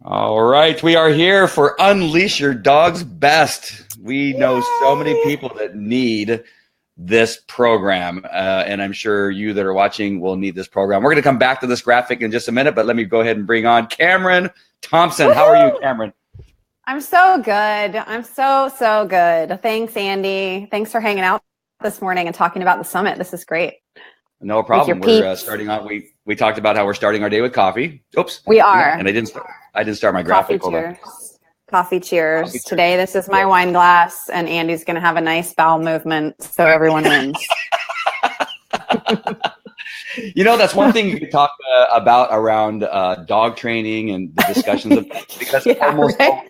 All right, we are here for Unleash Your Dog's Best. We know so many people that need this program, and I'm sure you that are watching will need this program. We're going to come back to this graphic in just a minute, but let me go ahead and bring on Cameron Thomsen. How are you, Cameron? I'm so good. I'm so good. Thanks, Andy. Thanks for hanging out this morning and talking about the summit. This is great. No problem. We're starting on. We talked about how we're starting our day with coffee. Oops. We are. And I didn't start my graphic. Coffee cheers. Today, this is my wine glass, and Andy's going to have a nice bowel movement, so everyone wins. You know, that's one thing you could talk about around dog training and the discussions of that, because almost always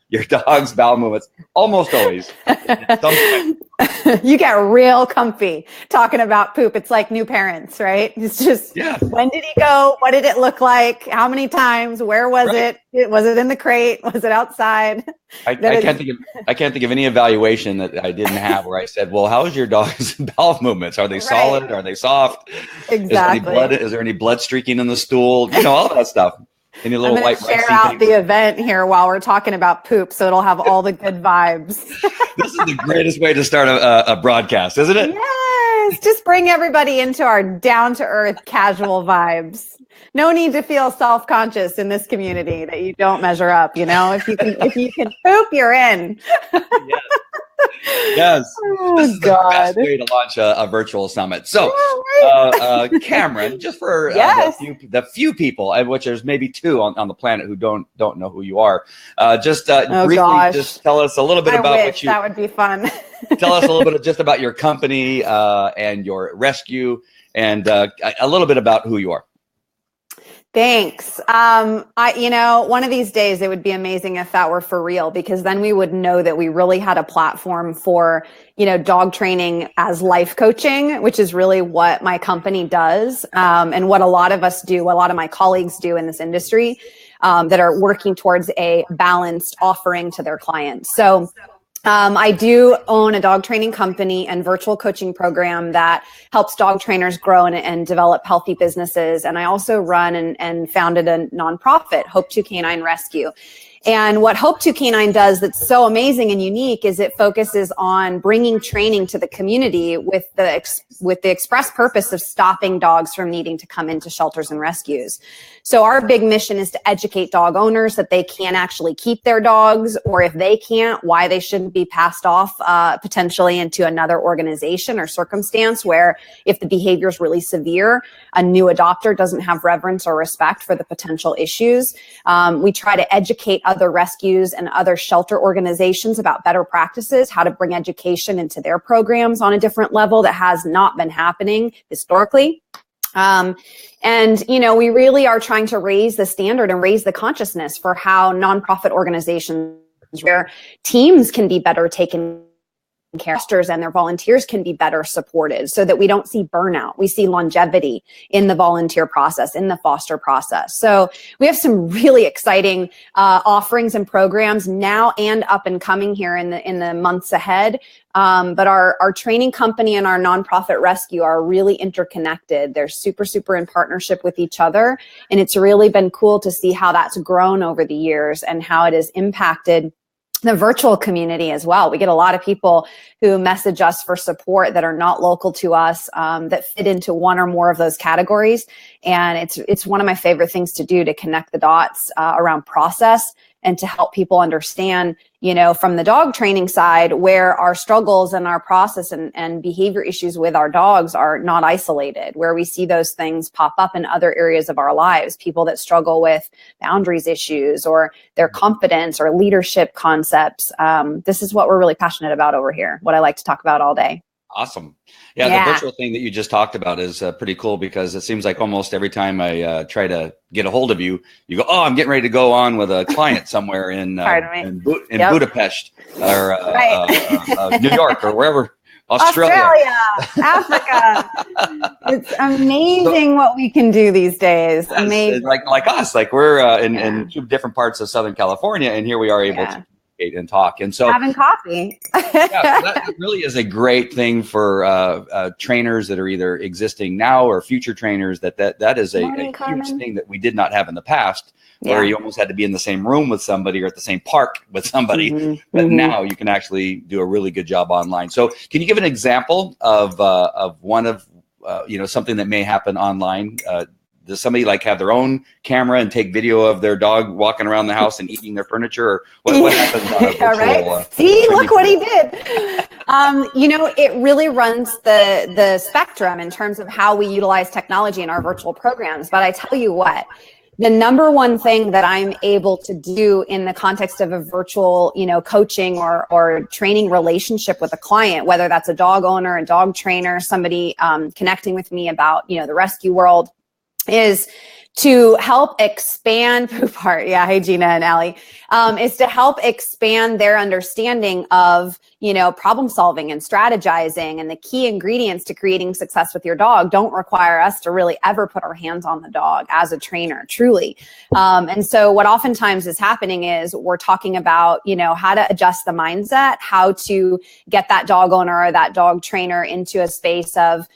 your dog's bowel movements, almost always. You get real comfy talking about poop. It's like new parents, right? It's just, when did he go? What did it look like? How many times? Where was it? Was it in the crate? Was it outside? I can't think of any evaluation that I didn't have where I said, well, how's your dog's bowel movements? Are they solid? Are they soft? Exactly. Is there any blood streaking in the stool? You know, all that stuff. Any little I'm going to share out the event here while we're talking about poop, so it'll have all the good vibes. This is the greatest way to start a broadcast, isn't it? Yes, just bring everybody into our down-to-earth casual vibes. No need to feel self-conscious in this community that you don't measure up. You know, if you can poop, you're in. Yes. Oh, this is God. the best way to launch a virtual summit. So, Cameron, just for the few people, which there's maybe two on the planet who don't know who you are, just briefly, just tell us a little bit about what you. That would be fun. Tell us a little bit just about your company and your rescue, and a little bit about who you are. Thanks. One of these days it would be amazing if that were for real, because then we would know that we really had a platform for, dog training as life coaching, which is really what my company does. And what a lot of us do, what a lot of my colleagues do in this industry, that are working towards a balanced offering to their clients. So I do own a dog training company and virtual coaching program that helps dog trainers grow and develop healthy businesses. And I also run and founded a nonprofit, Hope 2 Canine Rescue. And what Hope 2 Canine does that's so amazing and unique is it focuses on bringing training to the community with the express purpose of stopping dogs from needing to come into shelters and rescues. So our big mission is to educate dog owners that they can actually keep their dogs, or if they can't, why they shouldn't be passed off potentially into another organization or circumstance where if the behavior is really severe, a new adopter doesn't have reverence or respect for the potential issues. We try to educate other rescues and other shelter organizations about better practices, how to bring education into their programs on a different level that has not been happening historically. We really are trying to raise the standard and raise the consciousness for how nonprofit organizations, where teams can be better taken care of and their volunteers can be better supported, so that we don't see burnout. We see longevity in the volunteer process, in the foster process. So we have some really exciting offerings and programs now and up and coming here in the months ahead. But our training company and our nonprofit rescue are really interconnected. They're super in partnership with each other. And it's really been cool to see how that's grown over the years and how it has impacted the virtual community as well. We get a lot of people who message us for support that are not local to us, that fit into one or more of those categories. And it's one of my favorite things to do, to connect the dots around process and to help people understand, from the dog training side, where our struggles and our process and behavior issues with our dogs are not isolated, where we see those things pop up in other areas of our lives, people that struggle with boundaries issues or their confidence or leadership concepts. This is what we're really passionate about over here, what I like to talk about all day. Awesome. Yeah, the virtual thing that you just talked about is pretty cool, because it seems like almost every time I try to get a hold of you, you go, "Oh, I'm getting ready to go on with a client somewhere in Budapest or New York or wherever, Australia, Africa." It's amazing what we can do these days. Amazing. Like us, like we're in two different parts of Southern California, and here we are able to communicate and talk. And so having coffee. yeah, that really is a great thing for trainers that are either existing now or future trainers. That is a huge thing that we did not have in the past, where you almost had to be in the same room with somebody or at the same park with somebody. But now you can actually do a really good job online. So can you give an example of one of something that may happen online? Does somebody like have their own camera and take video of their dog walking around the house and eating their furniture? Or what happens on a virtual, right? See, look what he did. It really runs the spectrum in terms of how we utilize technology in our virtual programs. But I tell you what, the number one thing that I'm able to do in the context of a virtual, coaching or training relationship with a client, whether that's a dog owner, a dog trainer, somebody connecting with me about, the rescue world, is to help expand poop art. Yeah. Hey, Gina and Allie, is to help expand their understanding of, problem solving and strategizing. And the key ingredients to creating success with your dog don't require us to really ever put our hands on the dog as a trainer, truly. And so what oftentimes is happening is we're talking about, how to adjust the mindset, how to get that dog owner or that dog trainer into a space of,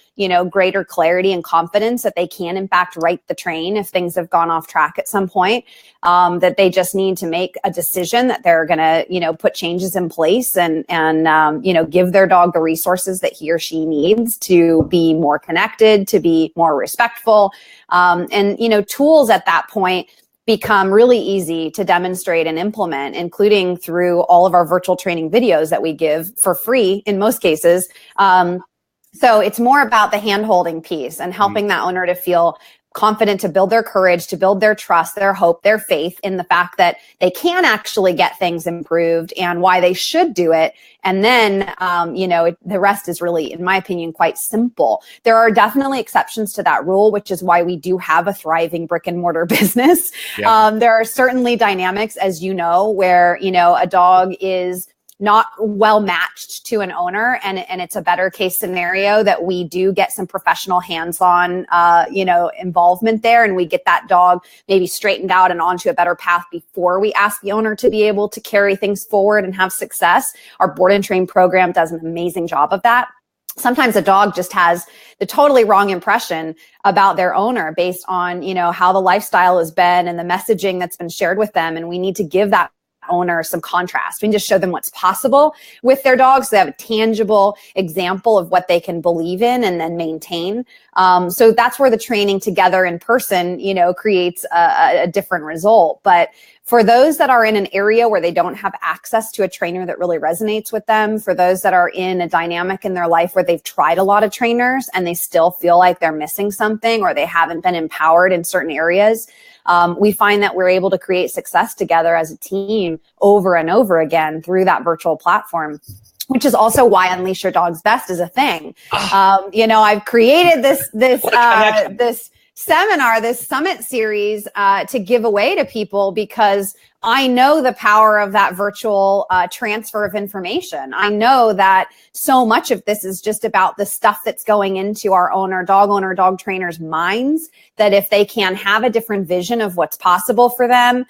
greater clarity and confidence that they can in fact right the train if things have gone off track at some point, that they just need to make a decision that they're going to, put changes in place and give their dog the resources that he or she needs to be more connected, to be more respectful. And tools at that point become really easy to demonstrate and implement, including through all of our virtual training videos that we give for free in most cases. So it's more about the hand-holding piece and helping that owner to feel confident, to build their courage, to build their trust, their hope, their faith in the fact that they can actually get things improved and why they should do it. And then, the rest is really, in my opinion, quite simple. There are definitely exceptions to that rule, which is why we do have a thriving brick and mortar business. Yeah. There are certainly dynamics, as you know, where, a dog is not well matched to an owner, and it's a better case scenario that we do get some professional hands-on involvement there, and we get that dog maybe straightened out and onto a better path before we ask the owner to be able to carry things forward and have success. Our board and train program does an amazing job of that. Sometimes a dog just has the totally wrong impression about their owner based on, how the lifestyle has been and the messaging that's been shared with them, and we need to give that owner some contrast. We can just show them what's possible with their dogs. So they have a tangible example of what they can believe in and then maintain. So that's where the training together in person, creates a different result. But for those that are in an area where they don't have access to a trainer that really resonates with them, for those that are in a dynamic in their life where they've tried a lot of trainers and they still feel like they're missing something or they haven't been empowered in certain areas, we find that we're able to create success together as a team over and over again through that virtual platform, which is also why Unleash Your Dog's Best is a thing. I've created this seminar, this summit series to give away to people because I know the power of that virtual transfer of information. I know that so much of this is just about the stuff that's going into our owner, dog trainers' minds, that if they can have a different vision of what's possible for them,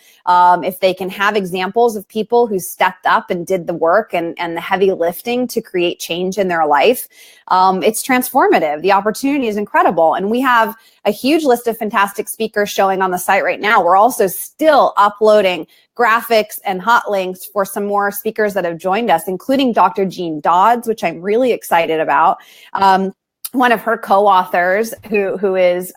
if they can have examples of people who stepped up and did the work and the heavy lifting to create change in their life, it's transformative. The opportunity is incredible. And we have a huge list of fantastic speakers showing on the site right now. We're also still uploading graphics and hot links for some more speakers that have joined us, including Dr. Jean Dodds, which I'm really excited about. One of her co-authors who is,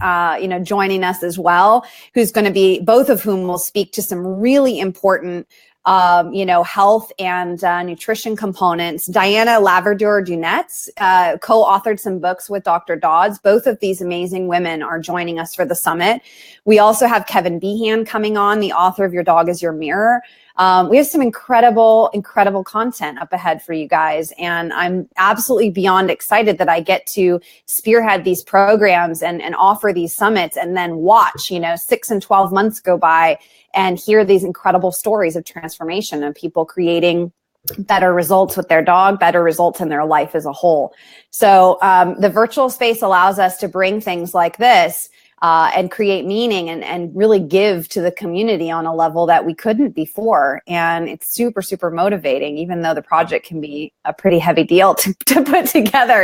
joining us as well, who's going to be, both of whom will speak to some really important health and nutrition components. Diana Laverdure-Dunetz co-authored some books with Dr. Dodds. Both of these amazing women are joining us for the summit. We also have Kevin Behan coming on, the author of Your Dog is Your Mirror. We have some incredible content up ahead for you guys. And I'm absolutely beyond excited that I get to spearhead these programs and offer these summits and then watch, 6 and 12 months go by and hear these incredible stories of transformation and people creating better results with their dog, better results in their life as a whole. So the virtual space allows us to bring things like this and create meaning and really give to the community on a level that we couldn't before. And it's super, super motivating, even though the project can be a pretty heavy deal to put together.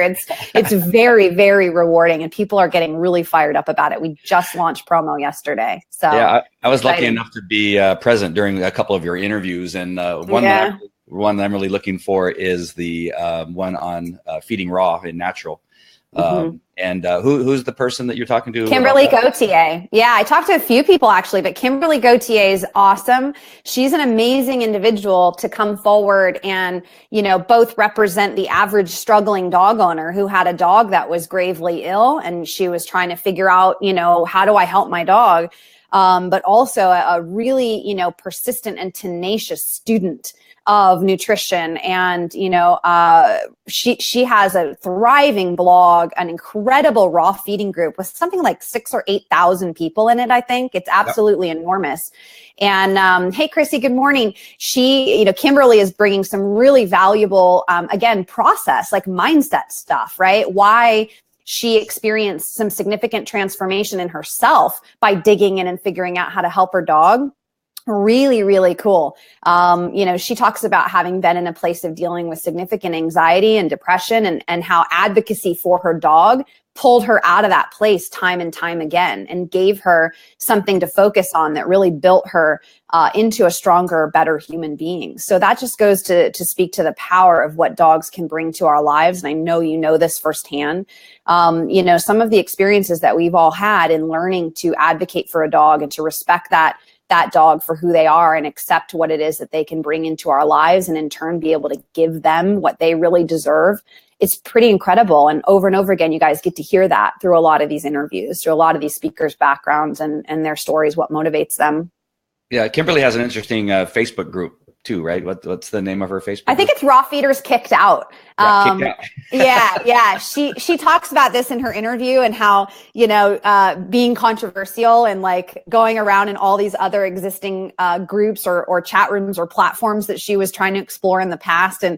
It's very, very rewarding, and people are getting really fired up about it. We just launched promo yesterday. So yeah, I was lucky enough to be present during a couple of your interviews, and one that I'm really looking for is the one on feeding raw and natural. And who's the person that you're talking to? Kimberly Gauthier. Yeah, I talked to a few people actually, but Kimberly Gauthier is awesome. She's an amazing individual to come forward and, both represent the average struggling dog owner who had a dog that was gravely ill, and she was trying to figure out, how do I help my dog? But also a really, persistent and tenacious student of nutrition. And, she has a thriving blog, an incredible raw feeding group with something like 6,000 or 8,000 people in it. I think it's absolutely enormous. And, hey, Chrissy, good morning. Kimberly is bringing some really valuable, again, process, like mindset stuff, right? Why she experienced some significant transformation in herself by digging in and figuring out how to help her dog. Really, really cool. She talks about having been in a place of dealing with significant anxiety and depression, and how advocacy for her dog pulled her out of that place time and time again and gave her something to focus on that really built her into a stronger, better human being. So that just goes to speak to the power of what dogs can bring to our lives. And I know you know this firsthand. Some of the experiences that we've all had in learning to advocate for a dog and to respect that dog for who they are and accept what it is that they can bring into our lives, and in turn be able to give them what they really deserve. It's pretty incredible. And over again, you guys get to hear that through a lot of these interviews, through a lot of these speakers' backgrounds and their stories, what motivates them. Yeah, Kimberly has an interesting Facebook group too, right? What's the name of her Facebook group? I think it's Raw Feeders Kicked Out. Yeah. She talks about this in her interview, and how, being controversial and like going around in all these other existing groups or chat rooms or platforms that she was trying to explore in the past. And,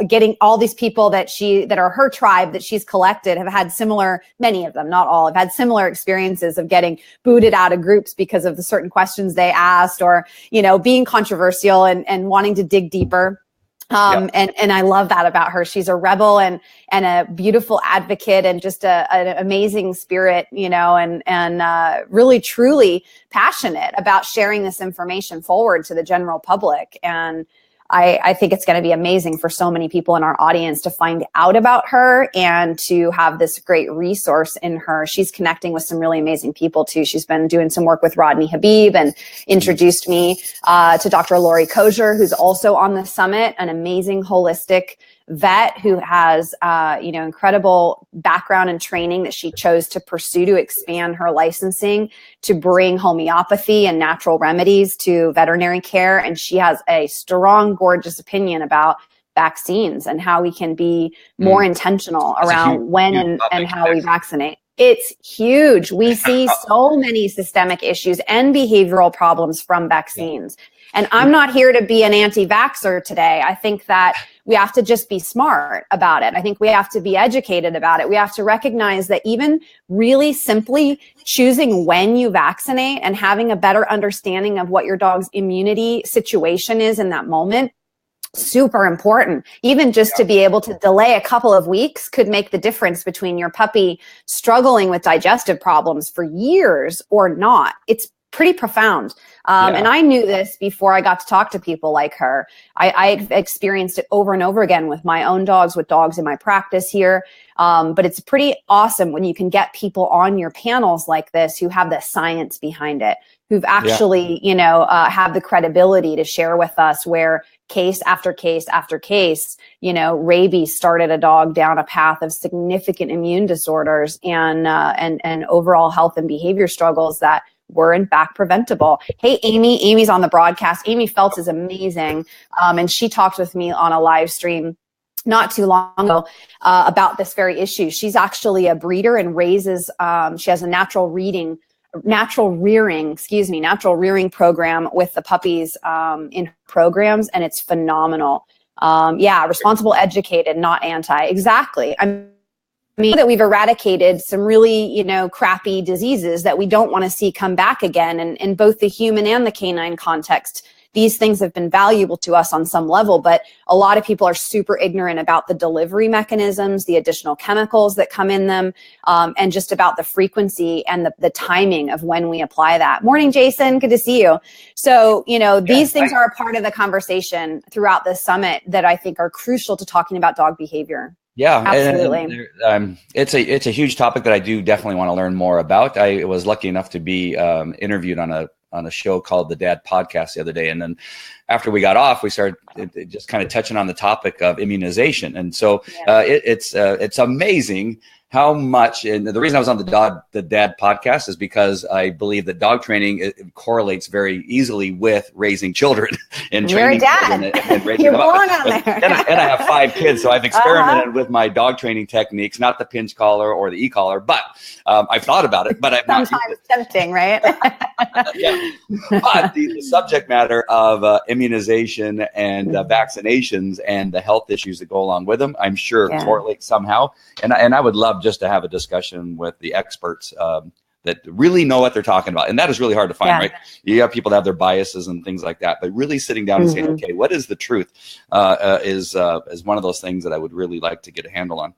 getting all these people that are her tribe that she's collected have had similar, many of them, not all, have had similar experiences of getting booted out of groups because of the certain questions they asked, or, being controversial and wanting to dig deeper. And I love that about her. She's a rebel and a beautiful advocate, and just an amazing spirit, and really truly passionate about sharing this information forward to the general public. And I think it's going to be amazing for so many people in our audience to find out about her and to have this great resource in her. She's connecting with some really amazing people too. She's been doing some work with Rodney Habib and introduced me to Dr. Lori Kozier, who's also on the summit, an amazing holistic vet who has, incredible background and training that she chose to pursue to expand her licensing to bring homeopathy and natural remedies to veterinary care. And she has a strong, gorgeous opinion about vaccines and how we can be more intentional around when and how we vaccinate. It's huge. We see so many systemic issues and behavioral problems from vaccines. And I'm not here to be an anti-vaxxer today. I think that we have to just be smart about it. I think we have to be educated about it. We have to recognize that even really simply choosing when you vaccinate and having a better understanding of what your dog's immunity situation is in that moment, super important. Even just to be able to delay a couple of weeks could make the difference between your puppy struggling with digestive problems for years or not. It's pretty profound. And I knew this before I got to talk to people like her. I experienced it over and over again with my own dogs, with dogs in my practice here. But it's pretty awesome when you can get people on your panels like this who have the science behind it, who've actually, have the credibility to share with us where case after case after case, rabies started a dog down a path of significant immune disorders and overall health and behavior struggles that were in fact preventable. Hey, Amy. Amy's on the broadcast. Amy Feltz is amazing. And she talked with me on a live stream not too long ago about this very issue. She's actually a breeder and raises, she has a natural rearing program with the puppies in her programs, and it's phenomenal. Responsible, educated, not anti. Exactly. mean, that we've eradicated some really, crappy diseases that we don't want to see come back again. And in both the human and the canine context, these things have been valuable to us on some level, but a lot of people are super ignorant about the delivery mechanisms, the additional chemicals that come in them, and just about the frequency and the timing of when we apply that. Morning, Jason. Good to see you. So, these things are a part of the conversation throughout this summit that I think are crucial to talking about dog behavior. Yeah, absolutely. It's a huge topic that I do definitely want to learn more about. I was lucky enough to be interviewed on a show called the Dad Podcast the other day, and then after we got off, we started just kind of touching on the topic of immunization. And so it's amazing how much, and the reason I was on the Dad Podcast is because I believe that dog training it correlates very easily with raising children and training children and raising them up. And I have 5 kids, so I've experimented with my dog training techniques, not the pinch collar or the e-collar, but I've thought about it, but I've not used it. Tempting, right? Yeah. But the subject matter of immunization and vaccinations and the health issues that go along with them, I'm sure correlate somehow. And I would love just to have a discussion with the experts that really know what they're talking about. And that is really hard to find, right? You have people that have their biases and things like that, but really sitting down and saying, okay, what is the truth is one of those things that I would really like to get a handle on.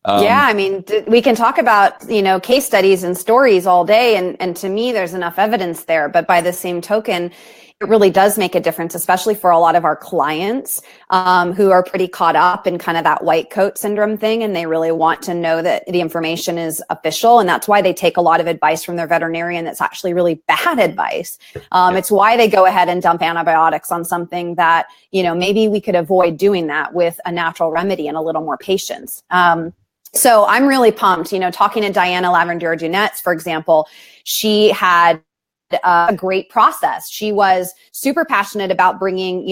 I mean, we can talk about, case studies and stories all day. And to me, there's enough evidence there. But by the same token, it really does make a difference, especially for a lot of our clients who are pretty caught up in kind of that white coat syndrome thing. And they really want to know that the information is official. And that's why they take a lot of advice from their veterinarian that's actually really bad advice. It's why they go ahead and dump antibiotics on something that, maybe we could avoid doing that with a natural remedy and a little more patience. So I'm really pumped, talking to Diana Lavandera-Dunetz, for example, she had a great process. She was super passionate about bringing,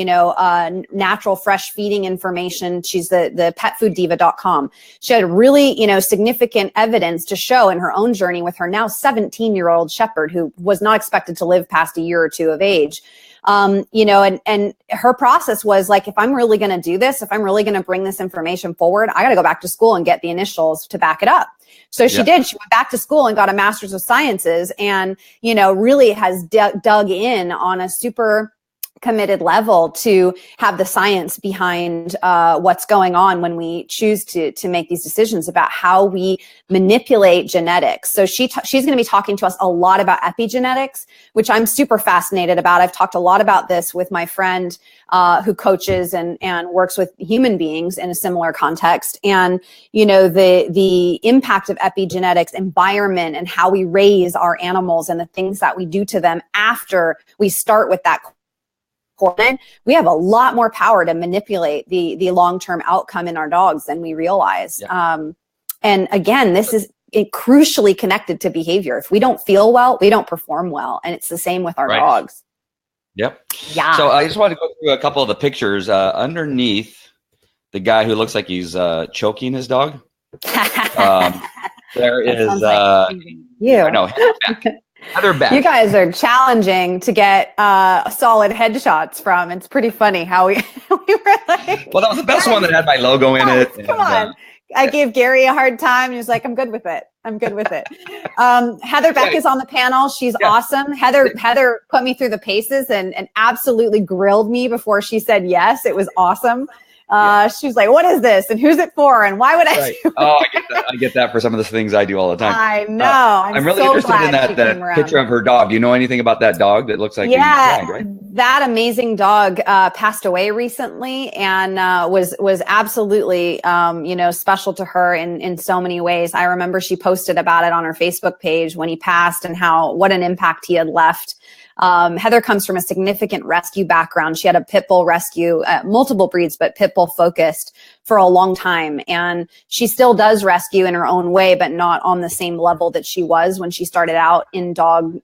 natural fresh feeding information. She's the petfooddiva.com. She had really, significant evidence to show in her own journey with her now 17-year-old shepherd who was not expected to live past a year or two of age. And her process was like, if I'm really going to do this, if I'm really going to bring this information forward, I got to go back to school and get the initials to back it up. So she did. She went back to school and got a master's of sciences and, really has dug in on a super committed level to have the science behind what's going on when we choose to make these decisions about how we manipulate genetics. So she's going to be talking to us a lot about epigenetics, which I'm super fascinated about. I've talked a lot about this with my friend who coaches and works with human beings in a similar context. And, the impact of epigenetics, environment, and how we raise our animals and the things that we do to them after we start with that. We have a lot more power to manipulate the long-term outcome in our dogs than we realize. And again, this is crucially connected to behavior. If we don't feel well, we don't perform well. And it's the same with our dogs. Yep. Yeah. So I just wanted to go through a couple of the pictures underneath the guy who looks like he's choking his dog. There is, Heather Beck. You guys are challenging to get solid headshots from. It's pretty funny how we were like. Well, that was the best one that had my logo in it. Come on. I gave Gary a hard time. He was like, I'm good with it. Heather Beck is on the panel. She's awesome. Heather put me through the paces and absolutely grilled me before she said yes. It was awesome. She was like, what is this? And who's it for? And why would I do it? Oh, I get that for some of the things I do all the time. I know. I'm really so interested in that picture of her dog. Do you know anything about that dog that looks like blind, right? That amazing dog passed away recently and was absolutely, special to her in so many ways. I remember she posted about it on her Facebook page when he passed and what an impact he had left. Heather comes from a significant rescue background. She had a pit bull rescue, multiple breeds, but pit bull focused for a long time. And she still does rescue in her own way, but not on the same level that she was when she started out in dog,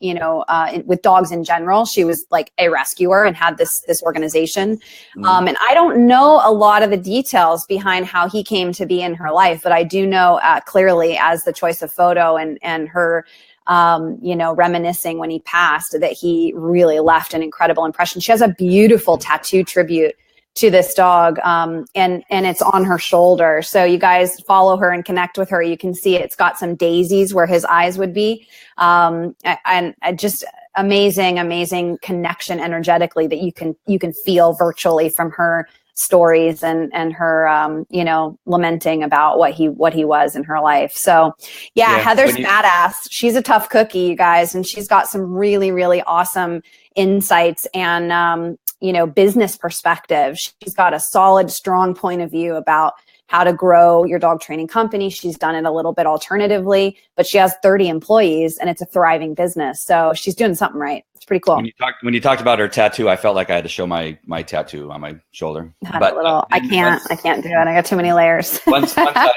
with dogs in general. She was like a rescuer and had this organization. And I don't know a lot of the details behind how he came to be in her life, but I do know clearly as the choice of photo and her reminiscing when he passed that he really left an incredible impression. She has a beautiful tattoo tribute to this dog, and it's on her shoulder. So you guys follow her and connect with her. You can see it's got some daisies where his eyes would be, and just amazing connection energetically that you can feel virtually from her stories and her lamenting about what he was in her life. So yeah, Heather's badass. She's a tough cookie, you guys, and she's got some really awesome insights and business perspective. She's got a solid, strong point of view about how to grow your dog training company. She's done it a little bit alternatively, but she has 30 employees and it's a thriving business. So she's doing something right. It's pretty cool. When you talked about her tattoo, I felt like I had to show my tattoo on my shoulder. I can't do it. I got too many layers. once I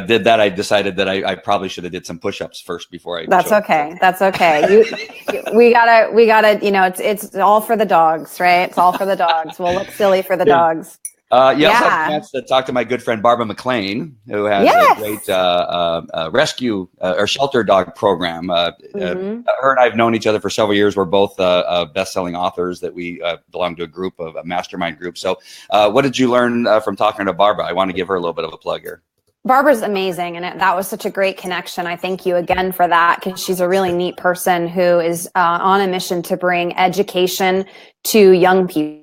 did that, I decided that I probably should have did some push-ups first before I. That's okay. That's okay. We gotta. It's all for the dogs, right? It's all for the dogs. We'll look silly for the dogs. Also had a chance to talk to my good friend Barbara McLean, who has a great rescue or shelter dog program. Her and I have known each other for several years. We're both best-selling authors that we belong to a mastermind group. So what did you learn from talking to Barbara? I want to give her a little bit of a plug here. Barbara's amazing, and that was such a great connection. I thank you again for that, because she's a really neat person who is on a mission to bring education to young people,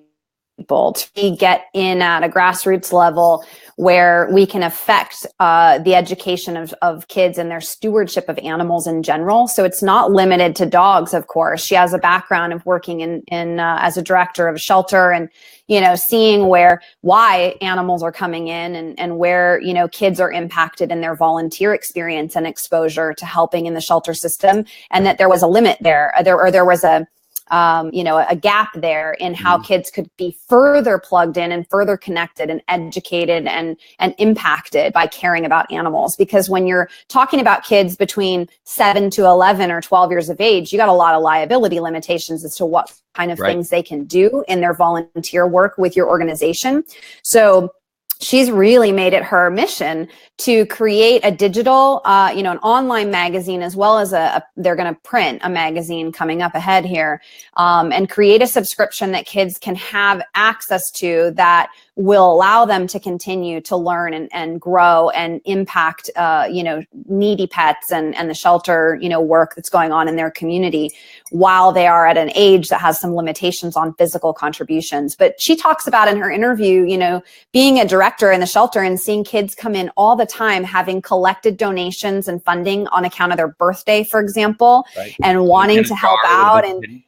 to get in at a grassroots level where we can affect the education of kids and their stewardship of animals in general. So it's not limited to dogs, of course. She has a background of working in as a director of a shelter, and seeing why animals are coming in and where kids are impacted in their volunteer experience and exposure to helping in the shelter system, and that there was a limit there was a gap there in how kids could be further plugged in and further connected and educated and impacted by caring about animals. Because when you're talking about kids between 7 to 11 or 12 years of age, you got a lot of liability limitations as to what kind of things they can do in their volunteer work with your organization. So she's really made it her mission to create a digital, an online magazine, as well as they're going to print a magazine coming up ahead here, and create a subscription that kids can have access to that will allow them to continue to learn and grow and impact, needy pets and the shelter, work that's going on in their community while they are at an age that has some limitations on physical contributions. But she talks about in her interview, being a director in the shelter and seeing kids come in all the time, having collected donations and funding on account of their birthday, for example, and wanting to help out and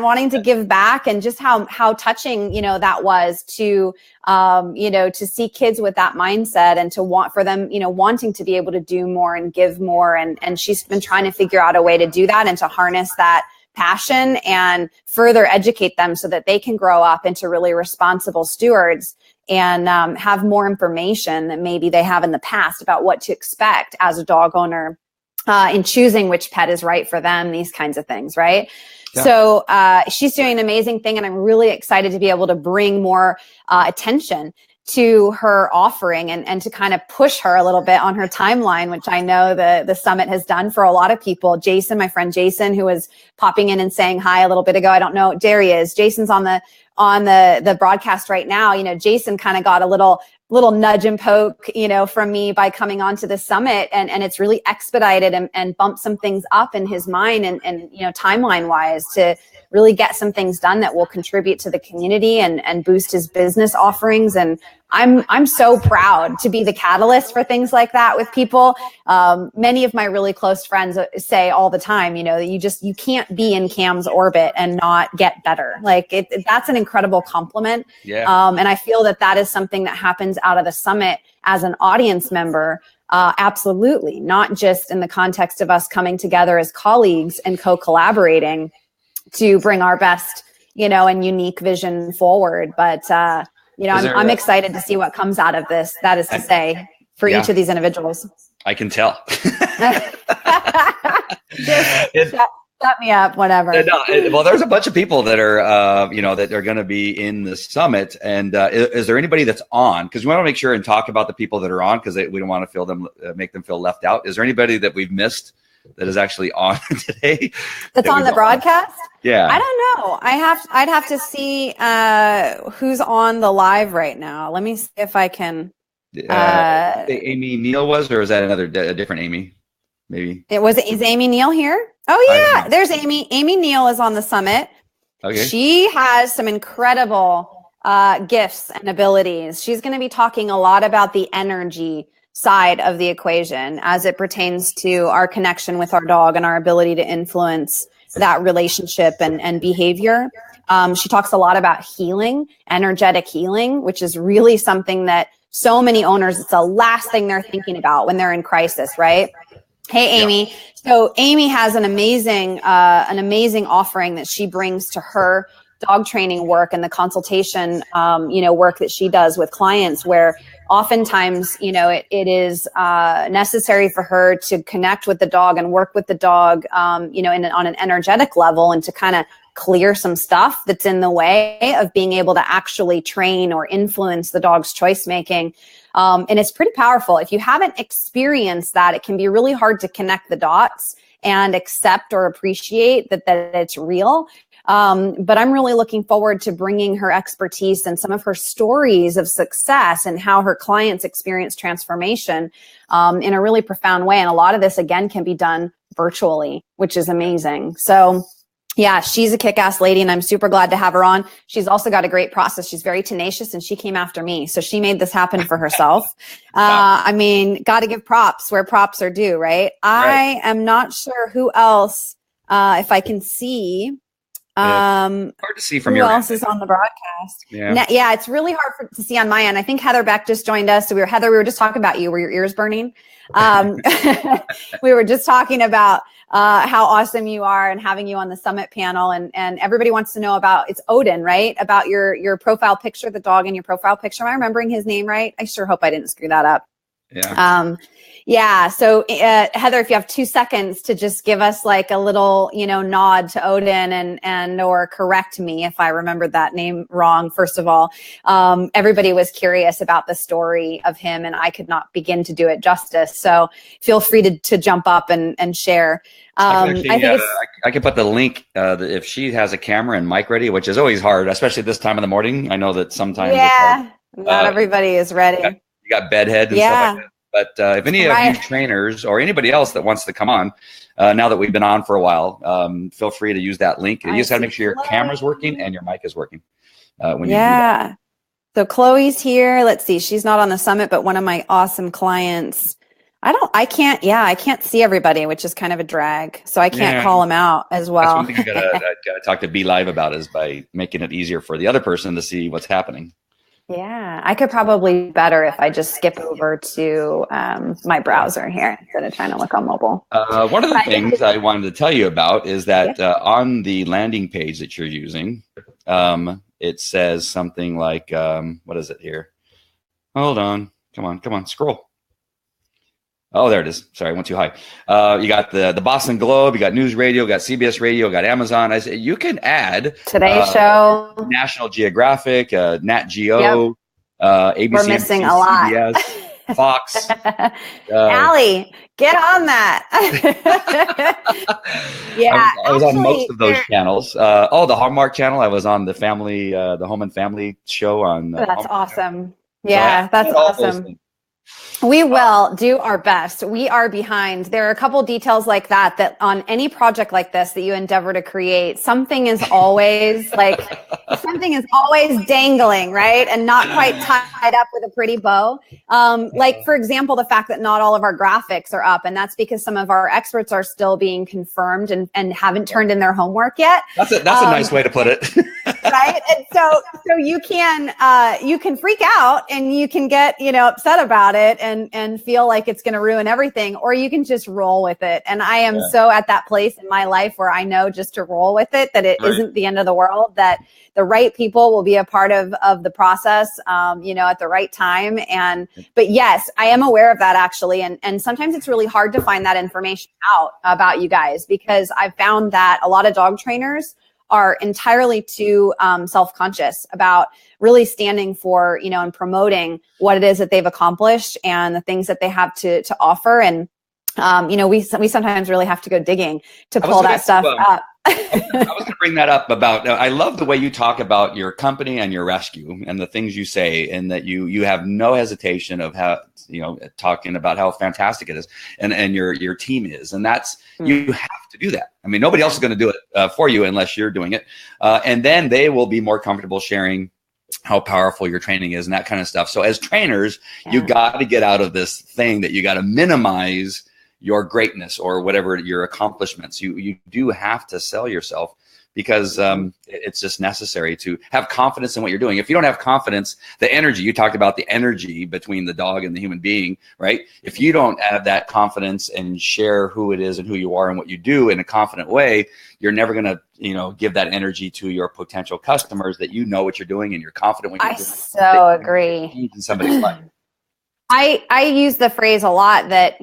wanting to give back, and just how touching, that was to, to see kids with that mindset and to want for them, wanting to be able to do more and give more. And she's been trying to figure out a way to do that and to harness that passion and further educate them so that they can grow up into really responsible stewards and have more information than maybe they have in the past about what to expect as a dog owner in choosing which pet is right for them, these kinds of things, right? Yeah. So she's doing an amazing thing, and I'm really excited to be able to bring more attention to her offering and to kind of push her a little bit on her timeline, which I know the summit has done for a lot of people. Jason, my friend Jason, who was popping in and saying hi a little bit ago. I don't know. There he is. Jason's on the broadcast right now. Jason kind of got a little nudge and poke, from me by coming onto the summit, and it's really expedited and bumped some things up in his mind and timeline wise to really get some things done that will contribute to the community and boost his business offerings. And I'm so proud to be the catalyst for things like that with people. Many of my really close friends say all the time, that you can't be in Cam's orbit and not get better. Like that's an incredible compliment. Yeah. And I feel that is something that happens out of the summit as an audience member. Absolutely. Not just in the context of us coming together as colleagues and co-collaborating to bring our best, and unique vision forward. But, I'm excited to see what comes out of this. That is to say, for each of these individuals. I can tell. Shut me up, whatever. Well, there's a bunch of people that are, that are going to be in the summit. And is there anybody that's on? Because we want to make sure and talk about the people that are on, because we don't want to make them feel left out. Is there anybody that we've missed that is actually on today. That's on the broadcast? Yeah. I don't know. I'd have to see who's on the live right now. Let me see if I can. Amy Neal was, or is that a different Amy? Maybe. Is Amy Neal here? Oh yeah, there's Amy. Amy Neal is on the summit. Okay. She has some incredible gifts and abilities. She's going to be talking a lot about the energy side of the equation as it pertains to our connection with our dog and our ability to influence that relationship and behavior. She talks a lot about healing, energetic healing, which is really something that so many owners, it's the last thing they're thinking about when they're in crisis, right? Hey, Amy. Yeah. So Amy has an amazing offering that she brings to her dog training work and the consultation, work that she does with clients, where oftentimes, it is necessary for her to connect with the dog and work with the dog, on an energetic level, and to kind of clear some stuff that's in the way of being able to actually train or influence the dog's choice making. And it's pretty powerful. If you haven't experienced that, it can be really hard to connect the dots and accept or appreciate that it's real. But I'm really looking forward to bringing her expertise and some of her stories of success and how her clients experience transformation in a really profound way. And a lot of this, again, can be done virtually, which is amazing. So yeah, she's a kick-ass lady, and I'm super glad to have her on. She's also got a great process. She's very tenacious, and she came after me. So she made this happen for herself. Got to give props where props are due, right? I am not sure who else, if I can see. Hard to see from who your else end. Is on the broadcast. Yeah, it's really hard to see on my end. I think Heather Beck just joined us. So Heather, we were just talking about you. Were your ears burning? We were just talking about how awesome you are and having you on the summit panel, and everybody wants to know about, it's Odin, right? About your profile picture, the dog in your profile picture. Am I remembering his name right? I sure hope I didn't screw that up. Yeah. So Heather, if you have 2 seconds to just give us like a little, nod to Odin and or correct me if I remembered that name wrong. First of all, everybody was curious about the story of him, and I could not begin to do it justice. So feel free to jump up and share. I can put the link if she has a camera and mic ready, which is always hard, especially this time of the morning. I know that sometimes not everybody is ready. You got bedhead and stuff like that. But if any of you trainers or anybody else that wants to come on, now that we've been on for a while, feel free to use that link. You just got to make sure your camera's working and your mic is working when you do that. So Chloe's here. Let's see. She's not on the summit, but one of my awesome clients. I can't see everybody, which is kind of a drag. So I can't call them out as well. That's one thing you gotta talk to Be Live about, is by making it easier for the other person to see what's happening. Yeah, I could probably better if I just skip over to my browser here instead of trying to look on mobile. One of the things I wanted to tell you about is that on the landing page that you're using, it says something like, what is it here? Hold on. Come on, scroll. Oh, there it is. Sorry, I went too high. You got the Boston Globe, you got News Radio, you got CBS Radio, you got Amazon. I said you can add Today's Show, National Geographic, Nat Geo, ABC. We're missing NBC, a lot. CBS, Fox. Allie, get on that. I was on most of those channels. The Hallmark Channel. I was on the Home and Family show on. That's awesome. Yeah, that's awesome. We will do our best. We are behind. There are a couple details like that on any project like this that you endeavor to create, something is always dangling, right? And not quite tied up with a pretty bow. Like, for example, the fact that not all of our graphics are up, and that's because some of our experts are still being confirmed and haven't turned in their homework yet. That's a nice way to put it. Right? And so you can freak out and you can get, upset about it and feel like it's going to ruin everything, or you can just roll with it. And I am so at that place in my life where I know just to roll with it, that it isn't the end of the world, that the right people will be a part of the process, at the right time. But yes, I am aware of that actually. And sometimes it's really hard to find that information out about you guys, because I've found that a lot of dog trainers are entirely too self-conscious about really standing for, and promoting what it is that they've accomplished and the things that they have to offer. And we sometimes really have to go digging to pull that stuff up. I was going to bring that up about, I love the way you talk about your company and your rescue and the things you say, and that you have no hesitation of how, talking about how fantastic it is and your team is. And that's, you have to do that. I mean, nobody else is going to do it for you unless you're doing it. And then they will be more comfortable sharing how powerful your training is and that kind of stuff. So as trainers, you got to get out of this thing that you got to minimize your greatness or whatever your accomplishments. You do have to sell yourself, because it's just necessary to have confidence in what you're doing. If you don't have confidence, the energy, you talked about the energy between the dog and the human being, right? If you don't have that confidence and share who it is and who you are and what you do in a confident way, you're never going to, give that energy to your potential customers, that you know what you're doing and you're confident when you're doing it. I so agree. In somebody's life. I use the phrase a lot that,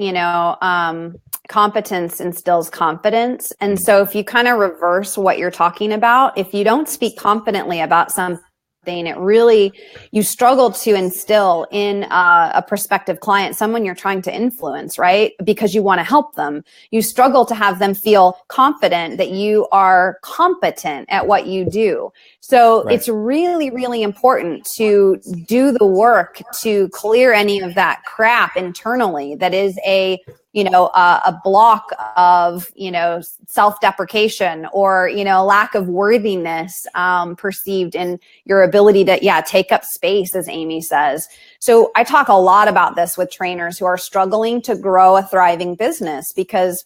competence instills confidence. And so if you kind of reverse what you're talking about, if you don't speak confidently about something, it really, you struggle to instill in a prospective client, someone you're trying to influence, right? Because you want to help them. You struggle to have them feel confident that you are competent at what you do. So it's really, really important to do the work to clear any of that crap internally that is a block of, self-deprecation or, lack of worthiness perceived in your ability to, take up space, as Amy says. So I talk a lot about this with trainers who are struggling to grow a thriving business, because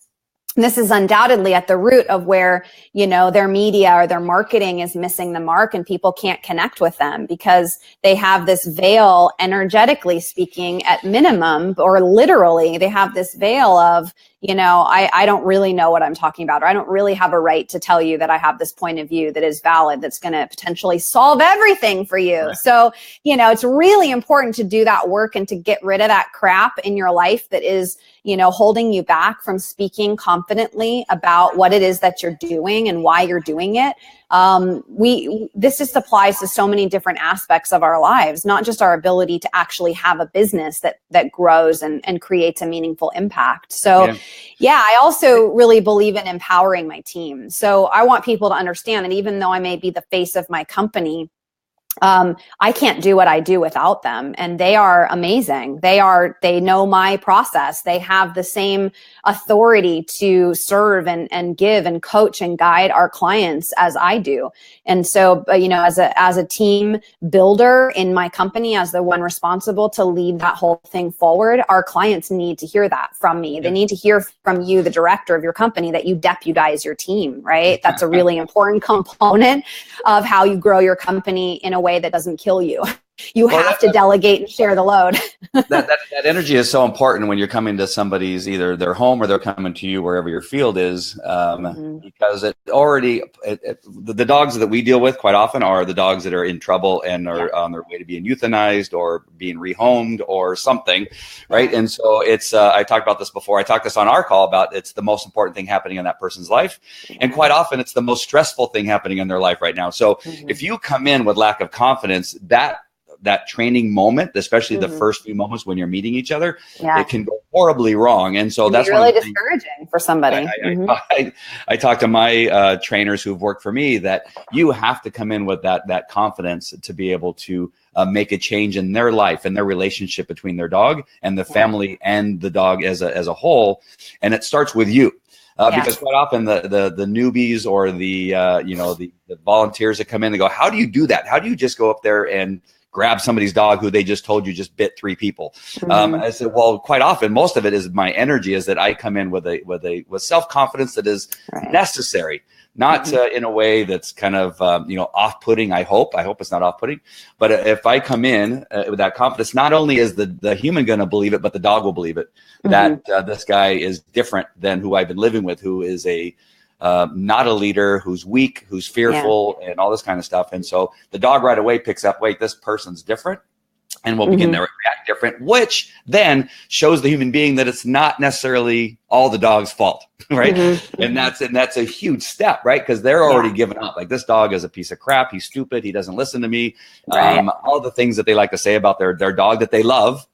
this is undoubtedly at the root of where, their media or their marketing is missing the mark, and people can't connect with them because they have this veil, energetically speaking, at minimum, or literally they have this veil of, I don't really know what I'm talking about, or I don't really have a right to tell you that I have this point of view that is valid, that's going to potentially solve everything for you. Right. So, it's really important to do that work and to get rid of that crap in your life that is, holding you back from speaking confidently about what it is that you're doing and why you're doing it. This just applies to so many different aspects of our lives, not just our ability to actually have a business that grows and creates a meaningful impact. So I also really believe in empowering my team. So I want people to understand that even though I may be the face of my company, I can't do what I do without them. And they are amazing. They know my process. They have the same authority to serve and give and coach and guide our clients as I do. And so, as a team builder in my company, as the one responsible to lead that whole thing forward, our clients need to hear that from me. They need to hear from you, the director of your company, that you deputize your team, right? That's a really important component of how you grow your company in a way that doesn't kill you. You have to delegate and share the load. that energy is so important when you're coming to somebody's, either their home or they're coming to you wherever your field is, because the dogs that we deal with quite often are the dogs that are in trouble and are on their way to being euthanized or being rehomed or something, right? And so it's, I talked about this before. I talked this on our call about it's the most important thing happening in that person's life. And quite often it's the most stressful thing happening in their life right now. So if you come in with lack of confidence, that training moment, especially the first few moments when you're meeting each other, it can go horribly wrong. And so that's really discouraging for somebody. I talk to my trainers who've worked for me that you have to come in with that confidence to be able to make a change in their life and their relationship between their dog and the family and the dog as a whole. And it starts with you. Because quite often the newbies or the volunteers that come in, they go, how do you do that? How do you just go up there and grab somebody's dog who they just told you just bit 3 people? I said, well, quite often, most of it is my energy is that I come in with self-confidence that is necessary, not in a way that's kind of, off-putting. I hope it's not off-putting, but if I come in with that confidence, not only is the human going to believe it, but the dog will believe it, that this guy is different than who I've been living with, who is not a leader, who's weak, who's fearful, and all this kind of stuff. And so the dog right away picks up, wait, this person's different, and will begin to react different, which then shows the human being that it's not necessarily all the dog's fault, right? And that's a huge step, right? Because they're already given up. Like, this dog is a piece of crap. He's stupid. He doesn't listen to me. All the things that they like to say about their dog that they love,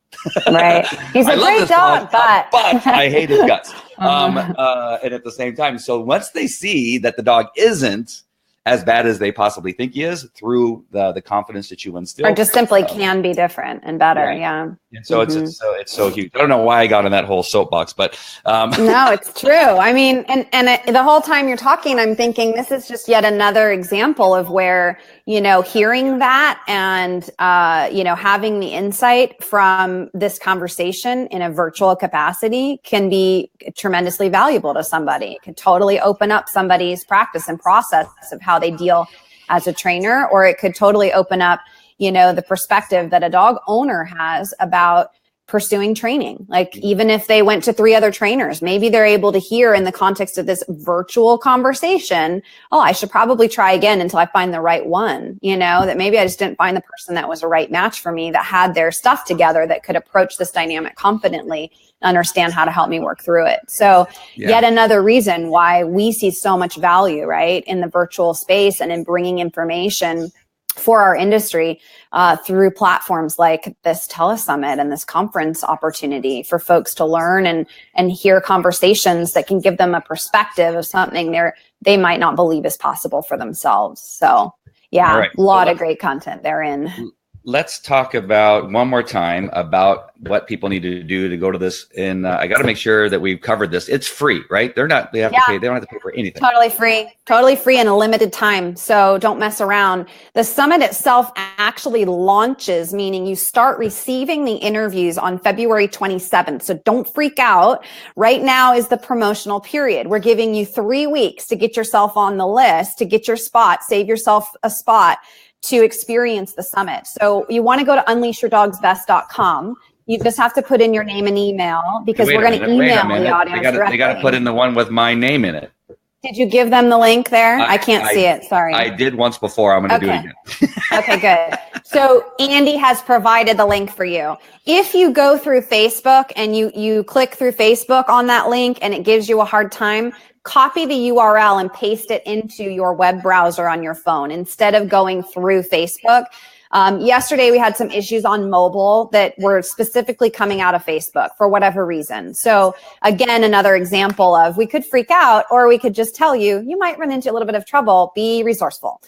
Right. He's a great dog, but I hate his guts. And at the same time, so once they see that the dog isn't as bad as they possibly think he is, through the confidence that you instill, or just simply can be different and better. Right. Yeah. And so it's so huge. I don't know why I got on that whole soapbox, but no, it's true. I mean, and the whole time you're talking, I'm thinking this is just yet another example of where, hearing that and, having the insight from this conversation in a virtual capacity can be tremendously valuable to somebody. It could totally open up somebody's practice and process of how they deal as a trainer, or it could totally open up, the perspective that a dog owner has about pursuing training. Like, even if they went to 3 other trainers, maybe they're able to hear in the context of this virtual conversation, oh, I should probably try again until I find the right one, that maybe I just didn't find the person that was a right match for me, that had their stuff together, that could approach this dynamic confidently, understand how to help me work through it. So yet another reason why we see so much value, right, in the virtual space and in bringing information for our industry through platforms like this telesummit and this conference opportunity for folks to learn and hear conversations that can give them a perspective of something they might not believe is possible for themselves. So a lot of great content therein. Let's talk about one more time about what people need to do to go to this. And I got to make sure that we've covered this. It's free, right? They have to pay. They don't have to pay for anything. Totally free and a limited time. So don't mess around. The summit itself actually launches, meaning you start receiving the interviews on February 27th. So don't freak out. Right now is the promotional period. We're giving you 3 weeks to get yourself on the list, to get your spot, save yourself a spot to experience the summit. So you want to go to unleashyourdogsbest.com. You just have to put in your name and email, because we're going to email the audience directly. They got to put in the one with my name in it. Did you give them the link there? I can't see it. Sorry. I did once before. I'm going to do it again. Okay, good. So Andy has provided the link for you. If you go through Facebook and you click through Facebook on that link and it gives you a hard time, copy the URL and paste it into your web browser on your phone instead of going through Facebook. Yesterday, we had some issues on mobile that were specifically coming out of Facebook for whatever reason. So again, another example of, we could freak out, or we could just tell you, you might run into a little bit of trouble. Be resourceful.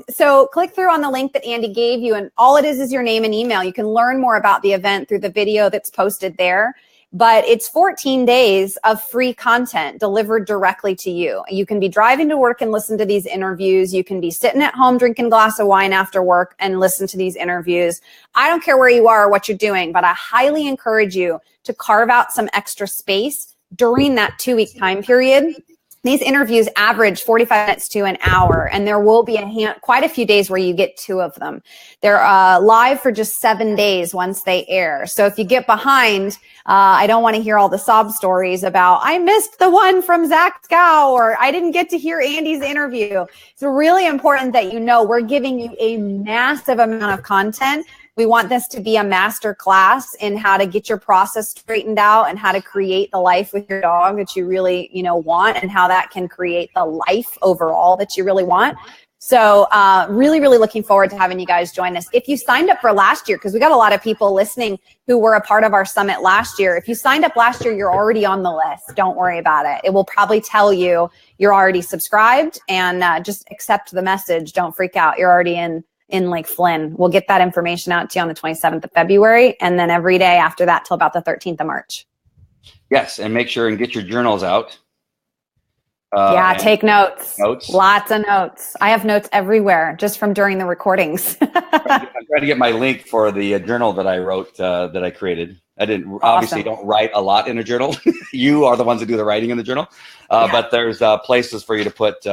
So click through on the link that Andy gave you, and all it is your name and email. You can learn more about the event through the video that's posted there. But it's 14 days of free content delivered directly to you. You can be driving to work and listen to these interviews. You can be sitting at home drinking a glass of wine after work and listen to these interviews. I don't care where you are or what you're doing, but I highly encourage you to carve out some extra space during that 2-week time period. These interviews average 45 minutes to an hour, and there will be quite a few days where you get 2 of them. They're live for just 7 days once they air. So if you get behind, I don't want to hear all the sob stories about, I missed the one from Zach Scow, or I didn't get to hear Andy's interview. It's really important that we're giving you a massive amount of content. We want this to be a master class in how to get your process straightened out and how to create the life with your dog that you really, want, and how that can create the life overall that you really want. So really, really looking forward to having you guys join us. If you signed up for last year, because we got a lot of people listening who were a part of our summit last year. If you signed up last year, you're already on the list. Don't worry about it. It will probably tell you you're already subscribed, and just accept the message. Don't freak out. You're already in Lake Flynn. We'll get that information out to you on the 27th of February, and then every day after that till about the 13th of March. Yes, and make sure and get your journals out. Take notes. Lots of notes. I have notes everywhere just from during the recordings. I'm trying to get my link for the journal that I wrote, that I created. I obviously don't write a lot in a journal. You are the ones that do the writing in the journal. But there's places for you to put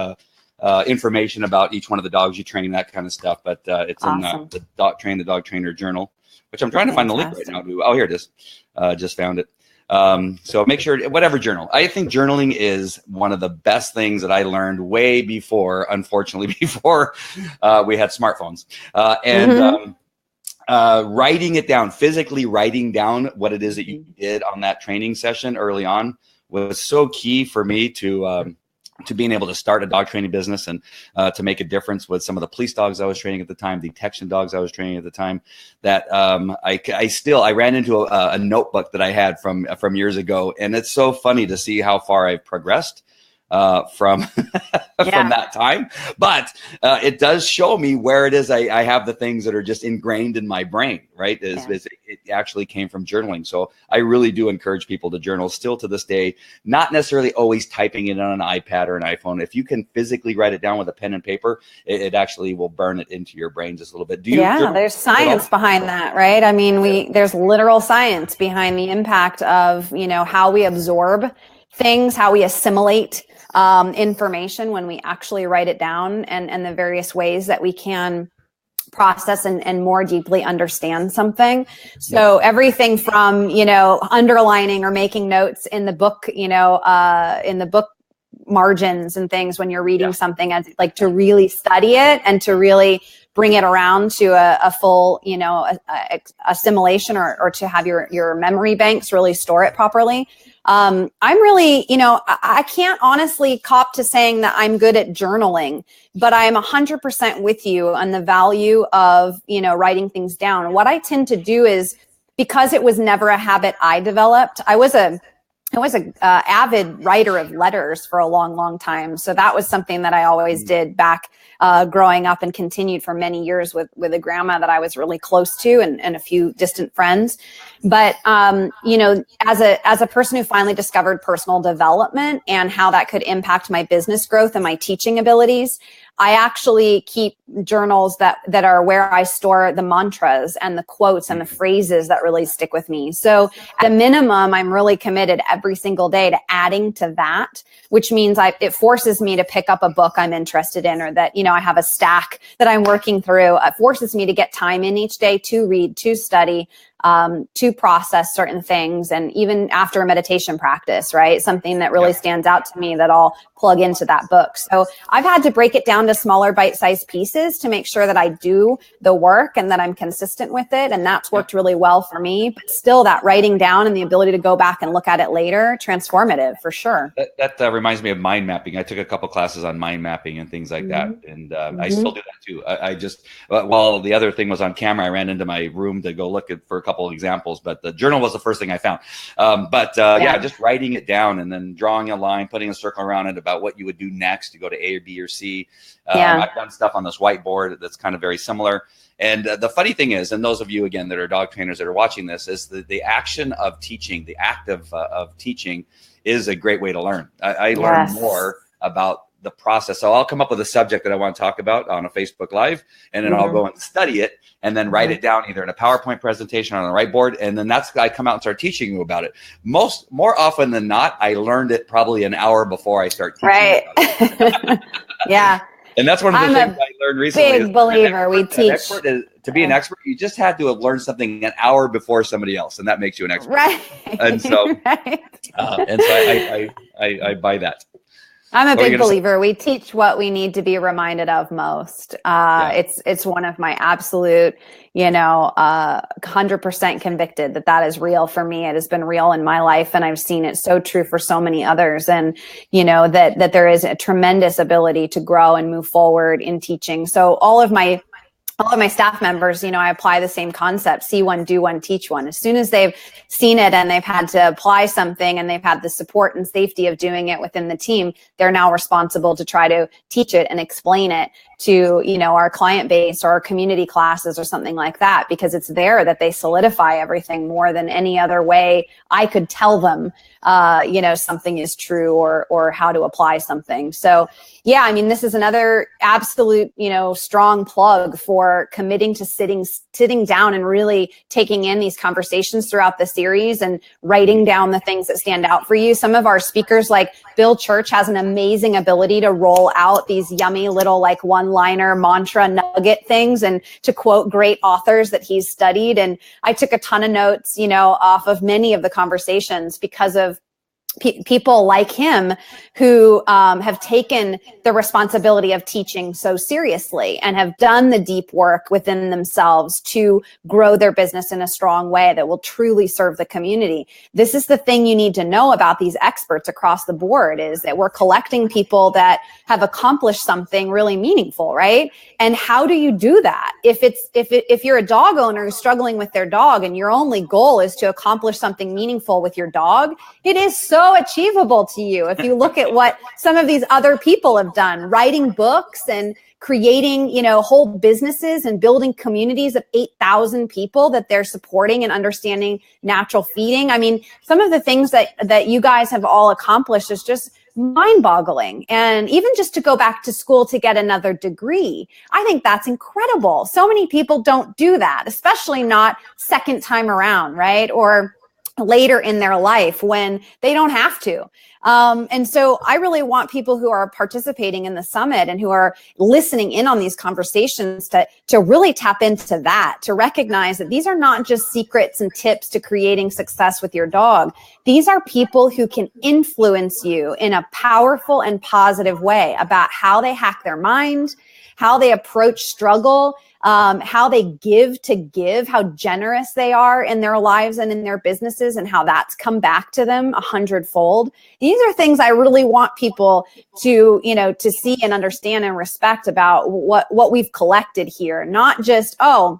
information about each one of the dogs you train, that kind of stuff. But it's in the Dog Trainer Journal, which I'm trying to find the link right now. Oh, here it is. Just found it. So make sure, whatever journal. I think journaling is one of the best things that I learned way before, unfortunately, before we had smartphones. Writing it down, physically writing down what it is that you did on that training session early on was so key for me to to being able to start a dog training business and to make a difference with some of the police dogs I was training at the time, detection dogs I was training at the time, that I ran into a notebook that I had from years ago. And it's so funny to see how far I've progressed from from that time. But it does show me where it is I have the things that are just ingrained in my brain, right? It actually came from journaling. So I really do encourage people to journal still to this day, not necessarily always typing it on an iPad or an iPhone. If you can physically write it down with a pen and paper, it actually will burn it into your brain just a little bit. Do you there's science behind that, right? I mean, there's literal science behind the impact of, how we absorb things, how we assimilate information when we actually write it down, and the various ways that we can process and more deeply understand something. So everything from, underlining or making notes in the book, in the book margins and things when you're reading something, as like to really study it and to really bring it around to a full, assimilation, or to have your memory banks really store it properly. I'm really, I can't honestly cop to saying that I'm good at journaling, but I'm 100% with you on the value of, writing things down. What I tend to do is, because it was never a habit I developed, I was a avid writer of letters for a long, long time. So that was something that I always did back growing up, and continued for many years with a grandma that I was really close to, and a few distant friends. But, as a person who finally discovered personal development and how that could impact my business growth and my teaching abilities, I actually keep journals that are where I store the mantras and the quotes and the phrases that really stick with me. So at a minimum, I'm really committed every single day to adding to that, which means it forces me to pick up a book I'm interested in, or that, I have a stack that I'm working through. It forces me to get time in each day to read, to study, to process certain things. And even after a meditation practice, right? Something that really stands out to me that I'll plug into that book. So I've had to break it down to smaller bite-sized pieces to make sure that I do the work and that I'm consistent with it. And that's worked really well for me. But still, that writing down and the ability to go back and look at it later, transformative for sure. That reminds me of mind mapping. I took a couple classes on mind mapping and things like that. And I still do that too. I just, while the other thing was on camera, I ran into my room to go look for a couple of examples, but the journal was the first thing I found. Just writing it down and then drawing a line, putting a circle around it about what you would do next to go to A or B or C. I've done stuff on this whiteboard that's kind of very similar. And the funny thing is, and those of you, again, that are dog trainers that are watching this, is the action of teaching, the act of teaching is a great way to learn. I learn more about the process. So I'll come up with a subject that I want to talk about on a Facebook Live, and then I'll go and study it and then write it down either in a PowerPoint presentation or on a whiteboard. And then I come out and start teaching you about it. More often than not, I learned it probably an hour before I start teaching. Right. Yeah. And that's one of the things I learned recently. Big believer. We teach. To be an expert, you just had to have learned something an hour before somebody else, and that makes you an expert. Right. And so, I buy that. I'm a big believer. We teach what we need to be reminded of most. It's one of my absolute, 100% convicted that is real for me. It has been real in my life, and I've seen it so true for so many others. And, that there is a tremendous ability to grow and move forward in teaching. So all of my staff members, I apply the same concept: see one, do one, teach one. As soon as they've seen it and they've had to apply something and they've had the support and safety of doing it within the team, they're now responsible to try to teach it and explain it to, our client base or our community classes or something like that, because it's there that they solidify everything more than any other way I could tell them, something is true or how to apply something. So this is another absolute, strong plug for committing to sitting down and really taking in these conversations throughout the series and writing down the things that stand out for you. Some of our speakers, like Bill Church, has an amazing ability to roll out these yummy little one-liner mantra nugget things and to quote great authors that he's studied. And I took a ton of notes, off of many of the conversations because of people like him who have taken the responsibility of teaching so seriously and have done the deep work within themselves to grow their business in a strong way that will truly serve the community. This is the thing you need to know about these experts across the board, is that we're collecting people that have accomplished something really meaningful, right? And how do you do that? If you're a dog owner who's struggling with their dog and your only goal is to accomplish something meaningful with your dog, it is so achievable to you. If you look at what some of these other people have done, writing books and creating, whole businesses and building communities of 8,000 people that they're supporting and understanding natural feeding. I mean, some of the things that you guys have all accomplished is just mind-boggling. And even just to go back to school to get another degree, I think that's incredible. So many people don't do that, especially not second time around, right? Or later in their life when they don't have to. And so I really want people who are participating in the summit and who are listening in on these conversations to really tap into that, to recognize that these are not just secrets and tips to creating success with your dog. These are people who can influence you in a powerful and positive way about how they hack their mind, how they approach struggle, how they give, how generous they are in their lives and in their businesses, and how that's come back to them 100-fold. These are things I really want people to, to see and understand and respect about what we've collected here. Not just, you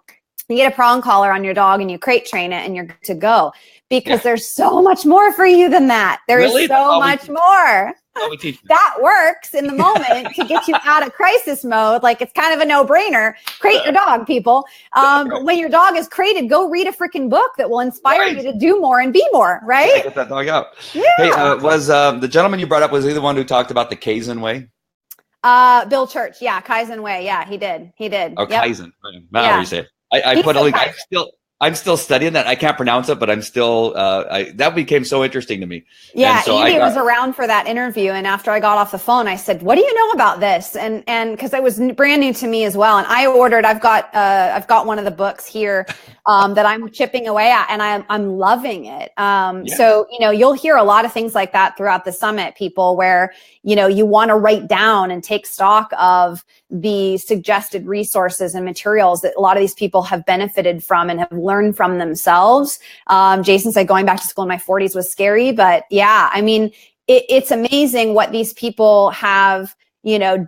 get a prong collar on your dog and you crate train it and you're good to go. Because there's so much more for you than that. There is so much more. That works in the moment to get you out of crisis mode. Like, it's kind of a no-brainer. Crate your dog, people. But when your dog is crated, go read a freaking book that will inspire you to do more and be more, right? Get that dog out. Yeah. Hey, was the gentleman you brought up, was he the one who talked about the Kaizen way? Bill Church. Yeah, Kaizen way. Yeah, he did. Oh, yep. Kaizen. How you say it. I put a link. I'm still studying that. I can't pronounce it, but I'm still, that became so interesting to me. Yeah, so Andy was around for that interview. And after I got off the phone, I said, what do you know about this? And cause it was brand new to me as well. And I ordered, I've got one of the books here, that I'm chipping away at, and I'm loving it. So, you'll hear a lot of things like that throughout the summit, people, where, you want to write down and take stock of the suggested resources and materials that a lot of these people have benefited from and have learned from themselves. Jason said going back to school in my 40s was scary, but yeah, I mean, it's amazing what these people have,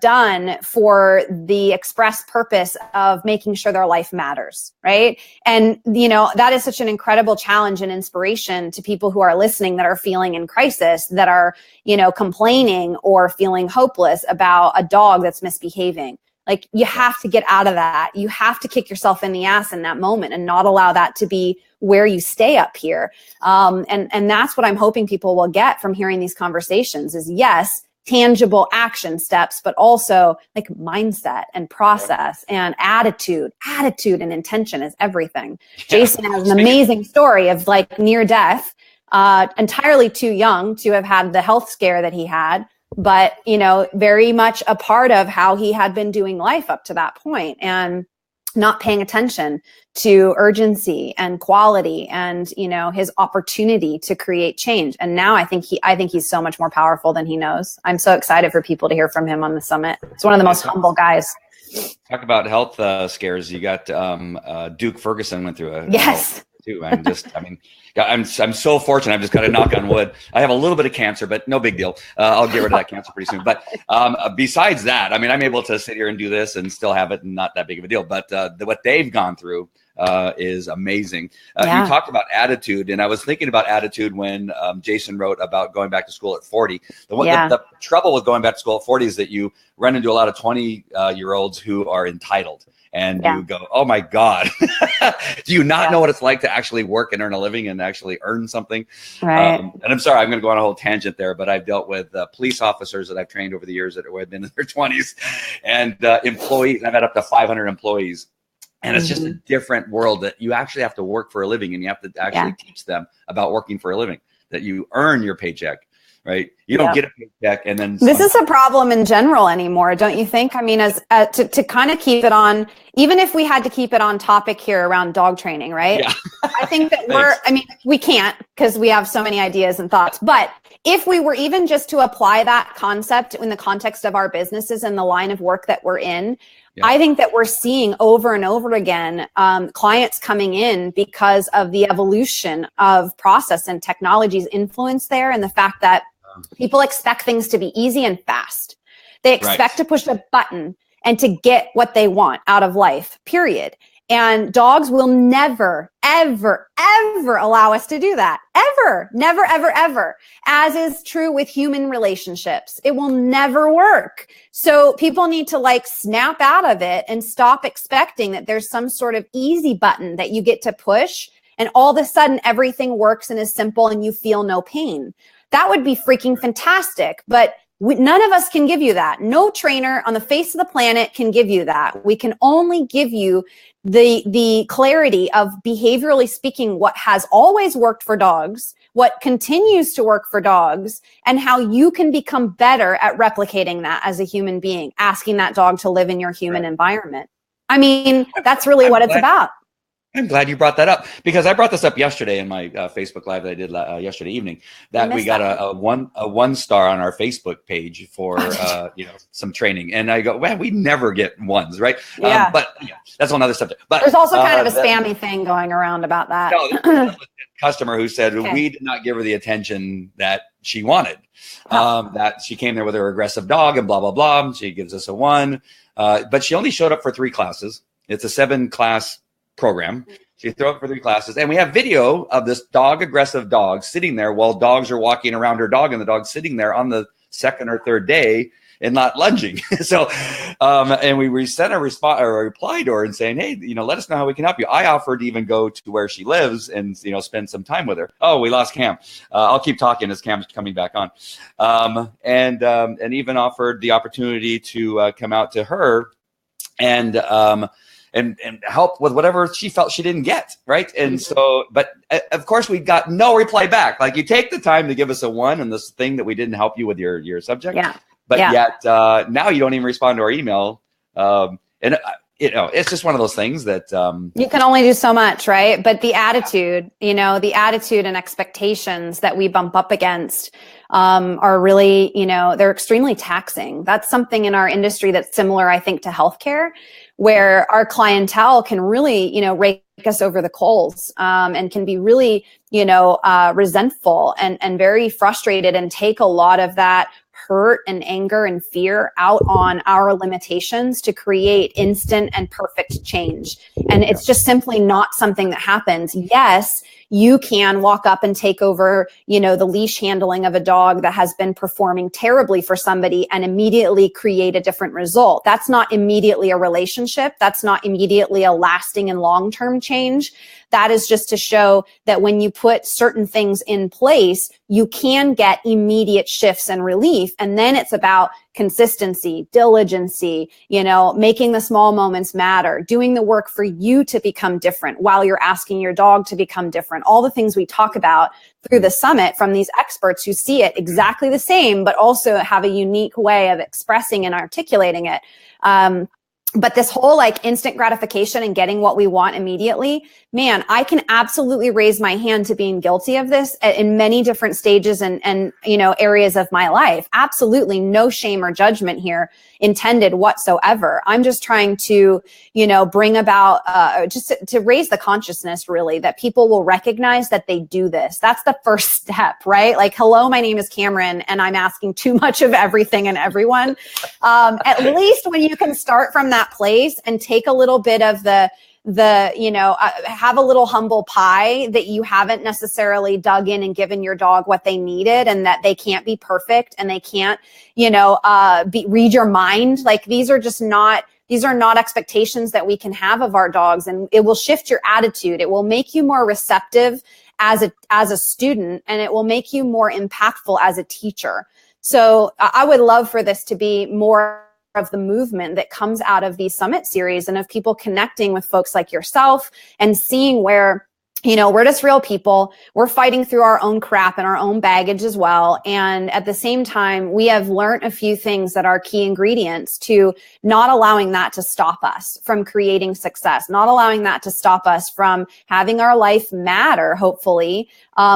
done for the express purpose of making sure their life matters, right? And, that is such an incredible challenge and inspiration to people who are listening that are feeling in crisis, that are, complaining or feeling hopeless about a dog that's misbehaving. Like, you have to get out of that. You have to kick yourself in the ass in that moment and not allow that to be where you stay up here. And that's what I'm hoping people will get from hearing these conversations is, yes, tangible action steps, but also like mindset and process and attitude and intention is everything. Jason has an amazing story of like near death, entirely too young to have had the health scare that he had, but, very much a part of how he had been doing life up to that point, and not paying attention to urgency and quality and, his opportunity to create change. And now I think he's so much more powerful than he knows. I'm so excited for people to hear from him on the summit. It's one of the most humble guys. Talk about health scares. You got Duke Ferguson went through a yes. Too. I'm so fortunate. I've just got to knock on wood. I have a little bit of cancer, but no big deal. I'll get rid of that cancer pretty soon. But besides that, I mean, I'm able to sit here and do this and still have it, and not that big of a deal. But what they've gone through is amazing. You talked about attitude, and I was thinking about attitude when Jason wrote about going back to school at 40. The trouble with going back to school at 40 is that you run into a lot of 20-year-olds who are entitled. And you go, oh my God, do you not know what it's like to actually work and earn a living and actually earn something? Right. And I'm sorry, I'm going to go on a whole tangent there, but I've dealt with police officers that I've trained over the years that have been in their 20s, and employees. I've had up to 500 employees. And it's just a different world that you actually have to work for a living, and you have to actually teach them about working for a living, that you earn your paycheck. Right. You don't get a paycheck and then this is a problem in general anymore, don't you think? I mean, as to kind of keep it on, even if we had to keep it on topic here around dog training, right? Yeah. I think that we can't because we have so many ideas and thoughts. But if we were even just to apply that concept in the context of our businesses and the line of work that we're in, I think that we're seeing over and over again clients coming in because of the evolution of process and technology's influence there, and the fact that people expect things to be easy and fast. They expect to push a button and to get what they want out of life, period. And dogs will never, ever, ever allow us to do that. Ever. Never, ever, ever. As is true with human relationships. It will never work. So people need to like snap out of it and stop expecting that there's some sort of easy button that you get to push and all of a sudden everything works and is simple and you feel no pain. That would be freaking fantastic. But none of us can give you that. No trainer on the face of the planet can give you that. We can only give you the clarity of, behaviorally speaking, what has always worked for dogs, what continues to work for dogs, and how you can become better at replicating that as a human being, asking that dog to live in your human environment. I mean, that's really what it's about. I'm glad you brought that up, because I brought this up yesterday in my Facebook Live that I did yesterday evening, that we got a one star on our Facebook page for some training, and I go, well, we never get ones, right? Yeah. But that's another subject. But there's also kind of a spammy thing going around about that. No, there's a customer who said we did not give her the attention that she wanted. That she came there with her aggressive dog and blah blah blah. She gives us a 1, but she only showed up for 3 classes. It's a 7-class program. She threw up for 3 classes, and we have video of this aggressive dog sitting there while dogs are walking around her dog, and the dog's sitting there on the 2nd or 3rd day and not lunging. So, and we sent a reply to her and saying, hey, let us know how we can help you. I offered to even go to where she lives and, spend some time with her. Oh, we lost Cam. I'll keep talking as Cam's coming back on. And even offered the opportunity to come out to her and help with whatever she felt she didn't get, right? And so, but of course we got no reply back. Like, you take the time to give us a 1 on this thing that we didn't help you with your subject. But yet now you don't even respond to our email. It's just one of those things that you can only do so much, right? But the attitude, the attitude and expectations that we bump up against are really, they're extremely taxing. That's something in our industry that's similar, I think, to healthcare, where our clientele can really, rake us over the coals and can be really, resentful and very frustrated, and take a lot of that hurt and anger and fear out on our limitations to create instant and perfect change. And it's just simply not something that happens. Yes, you can walk up and take over, the leash handling of a dog that has been performing terribly for somebody and immediately create a different result. That's not immediately a relationship. That's not immediately a lasting and long-term change. That is just to show that when you put certain things in place, you can get immediate shifts and relief. And then it's about consistency, diligency, making the small moments matter, doing the work for you to become different while you're asking your dog to become different. All the things we talk about through the summit from these experts who see it exactly the same, but also have a unique way of expressing and articulating it. But this whole instant gratification and getting what we want immediately, man, I can absolutely raise my hand to being guilty of this in many different stages and areas of my life. Absolutely no shame or judgment here intended whatsoever. I'm just trying to, bring about, just to raise the consciousness, really, that people will recognize that they do this. That's the first step, right? Like, hello, my name is Cameron, and I'm asking too much of everything and everyone. At least when you can start from that place and take a little bit of have a little humble pie that you haven't necessarily dug in and given your dog what they needed, and that they can't be perfect and they can't, read your mind. Like, these are not expectations that we can have of our dogs, and it will shift your attitude. It will make you more receptive as a student, and it will make you more impactful as a teacher. So I would love for this to be more of the movement that comes out of these summit series, and of people connecting with folks like yourself and seeing where we're just real people. We're fighting through our own crap and our own baggage as well. And at the same time, we have learned a few things that are key ingredients to not allowing that to stop us from creating success, not allowing that to stop us from having our life matter, hopefully,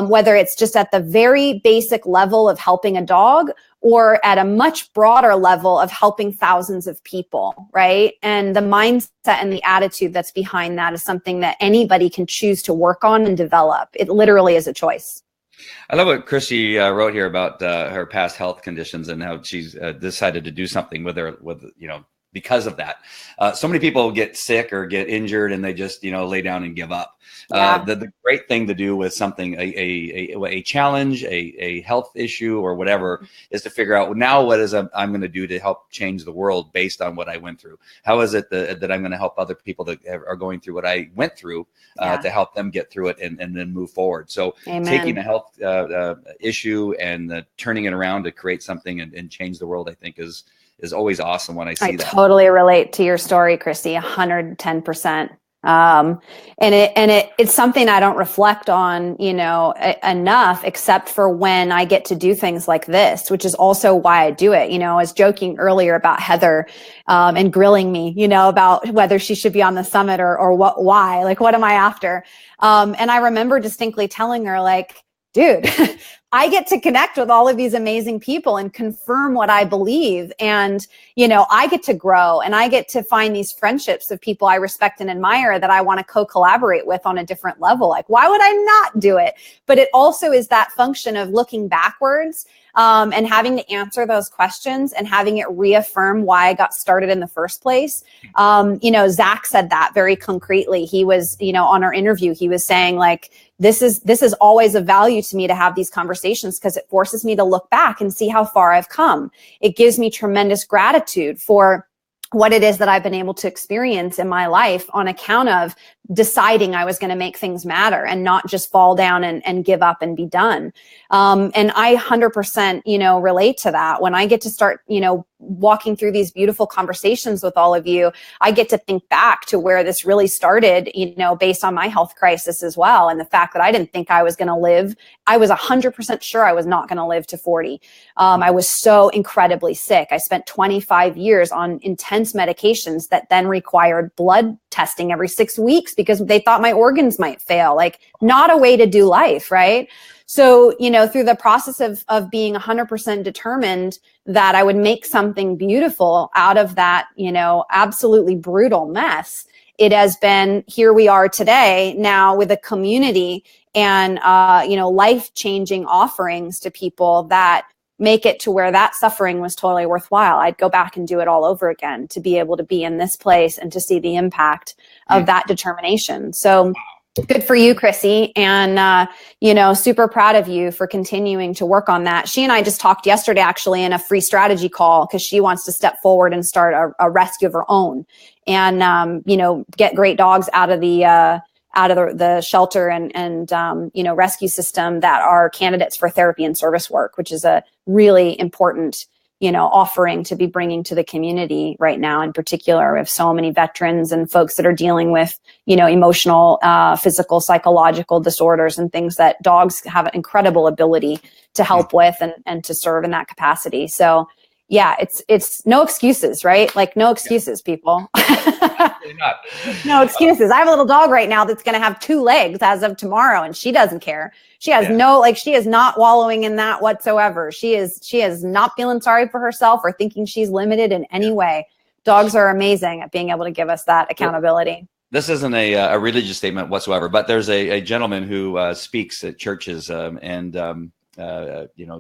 whether it's just at the very basic level of helping a dog or at a much broader level of helping thousands of people, right? And the mindset and the attitude that's behind that is something that anybody can choose to work on and develop. It literally is a choice. I love what Chrissy wrote here about her past health conditions and how she's decided to do something with her, because of that. So many people get sick or get injured and they just, lay down and give up. Yeah. The great thing to do with something, a challenge, a health issue or whatever, is to figure out, well, now what is I'm going to do to help change the world based on what I went through? How is it that I'm going to help other people that are going through what I went through to help them get through it and then move forward? So Amen. Taking a health issue and turning it around to create something and change the world, I think is always awesome when I see that. I totally relate to your story, Christy, 110%. And it's something I don't reflect on, enough, except for when I get to do things like this, which is also why I do it. I was joking earlier about Heather, and grilling me, about whether she should be on the summit or why, like, what am I after? And I remember distinctly telling her, like, dude, I get to connect with all of these amazing people and confirm what I believe. And, I get to grow and I get to find these friendships of people I respect and admire that I want to co-collaborate with on a different level. Like, why would I not do it? But it also is that function of looking backwards, and having to answer those questions and having it reaffirm why I got started in the first place. Zach said that very concretely. He was, on our interview, he was saying, like, this is always a value to me to have these conversations because it forces me to look back and see how far I've come. It gives me tremendous gratitude for what it is that I've been able to experience in my life on account of deciding I was going to make things matter and not just fall down and give up and be done. And I 100%, relate to that. When I get to start, walking through these beautiful conversations with all of you, I get to think back to where this really started, based on my health crisis as well. And the fact that I didn't think I was going to live. I was 100% sure I was not going to live to 40. I was so incredibly sick. I spent 25 years on intense medications that then required blood testing every 6 weeks because they thought my organs might fail. Like, not a way to do life, right? So, through the process of being 100% determined that I would make something beautiful out of that, absolutely brutal mess, it has been, here we are today now with a community and, life-changing offerings to people that make it to where that suffering was totally worthwhile. I'd go back and do it all over again to be able to be in this place and to see the impact of that determination. So good for you, Chrissy. And, super proud of you for continuing to work on that. She and I just talked yesterday, actually, in a free strategy call, because she wants to step forward and start a rescue of her own and, get great dogs out of the shelter and rescue system that are candidates for therapy and service work, which is a really important, offering to be bringing to the community right now. In particular, we have so many veterans and folks that are dealing with, emotional, physical, psychological disorders and things that dogs have an incredible ability to help with and to serve in that capacity. So yeah, it's no excuses, right? Like, no excuses, people. No excuses. I have a little dog right now that's going to have 2 legs as of tomorrow, and she doesn't care. She has she is not wallowing in that whatsoever. She is not feeling sorry for herself or thinking she's limited in any way. Dogs are amazing at being able to give us that accountability. This isn't a religious statement whatsoever, but there's a gentleman who speaks at churches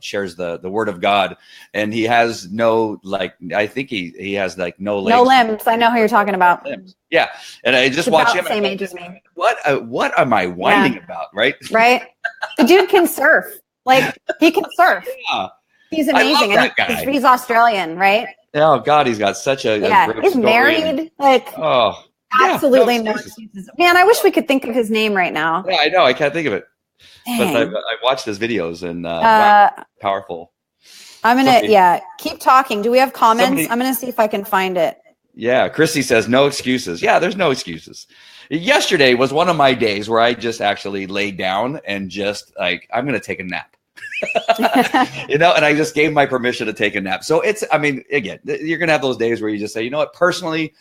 shares the word of God, and he has no, I think he has no legs. No limbs. I know who you're talking about. Limbs. Yeah. And I just watch him. Same age as me. What am I whining about? Right. Right. The dude can surf. Like, he can surf. Yeah. He's amazing. I love that guy. He's Australian, right? Oh God, he's got such a great he's story. Married. Absolutely no excuses. Man, I wish we could think of his name right now. Yeah, I know. I can't think of it. Dang. But I've watched his videos and powerful. I'm gonna keep talking. Do we have comments? I'm gonna see if I can find it. Yeah, Christy says no excuses. Yeah, there's no excuses. Yesterday was one of my days where I just actually laid down and just like, I'm going to take a nap. And I just gave my permission to take a nap. So I mean, again, you're going to have those days where you just say, you know what, personally,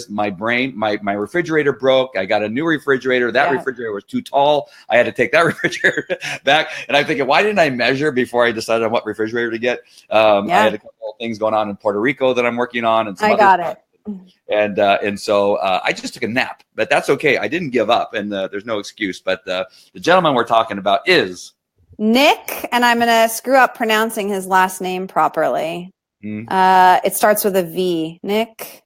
my brain, my refrigerator broke. I got a new refrigerator. That refrigerator was too tall. I had to take that refrigerator back. And I'm thinking, why didn't I measure before I decided on what refrigerator to get? I had a couple of things going on in Puerto Rico that I'm working on. And I got it. And so I just took a nap, but that's okay. I didn't give up, and there's no excuse. But the gentleman we're talking about is Nick, and I'm going to screw up pronouncing his last name properly. It starts with a V. Nick.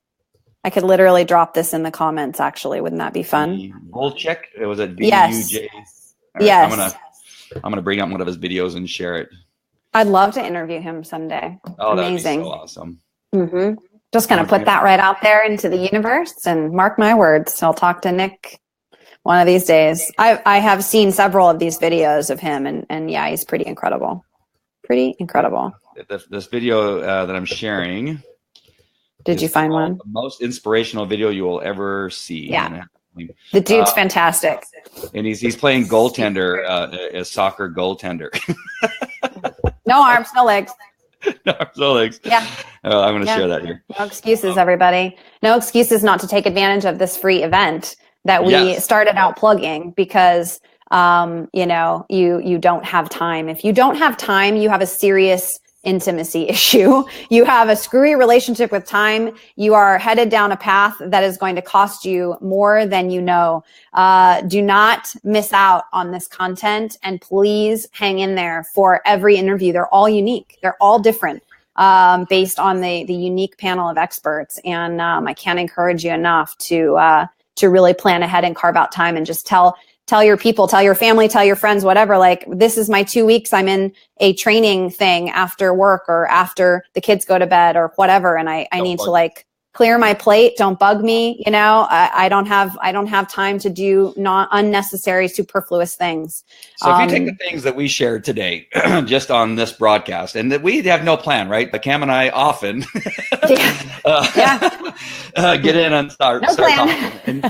I could literally drop this in the comments, actually. Wouldn't that be fun? Volchek? It was a V-U-J. Yes. Right, yes. I'm gonna bring up one of his videos and share it. I'd love to interview him someday. Oh, amazing. That'd be so awesome. Mm-hmm. Just going to put that right out there into the universe and mark my words. I'll talk to Nick one of these days. I have seen several of these videos of him, and yeah, he's pretty incredible. Pretty incredible. This video that I'm sharing. Did you find one? The most inspirational video you will ever see. Yeah. The dude's fantastic. And he's playing goaltender, a soccer goaltender. No arms, no legs. No arms, no legs. Yeah. I'm going to share that here. No excuses, everybody. No excuses not to take advantage of this free event that we started out plugging because, you don't have time. If you don't have time, you have a serious intimacy issue. You have a screwy relationship with time. You are headed down a path that is going to cost you more than you know. Do not miss out on this content, and please hang in there for every interview. They're all unique. They're all different based on the unique panel of experts. And I can't encourage you enough to really plan ahead and carve out time and just tell your people, tell your family, tell your friends, whatever, like, this is my 2 weeks. I'm in a training thing after work or after the kids go to bed or whatever. And I need to like clear my plate. Don't bug me. I don't have time to do not unnecessary, superfluous things. So if you take the things that we shared today, just on this broadcast, and that we have no plan, right? But Cam and I often get in and start talking.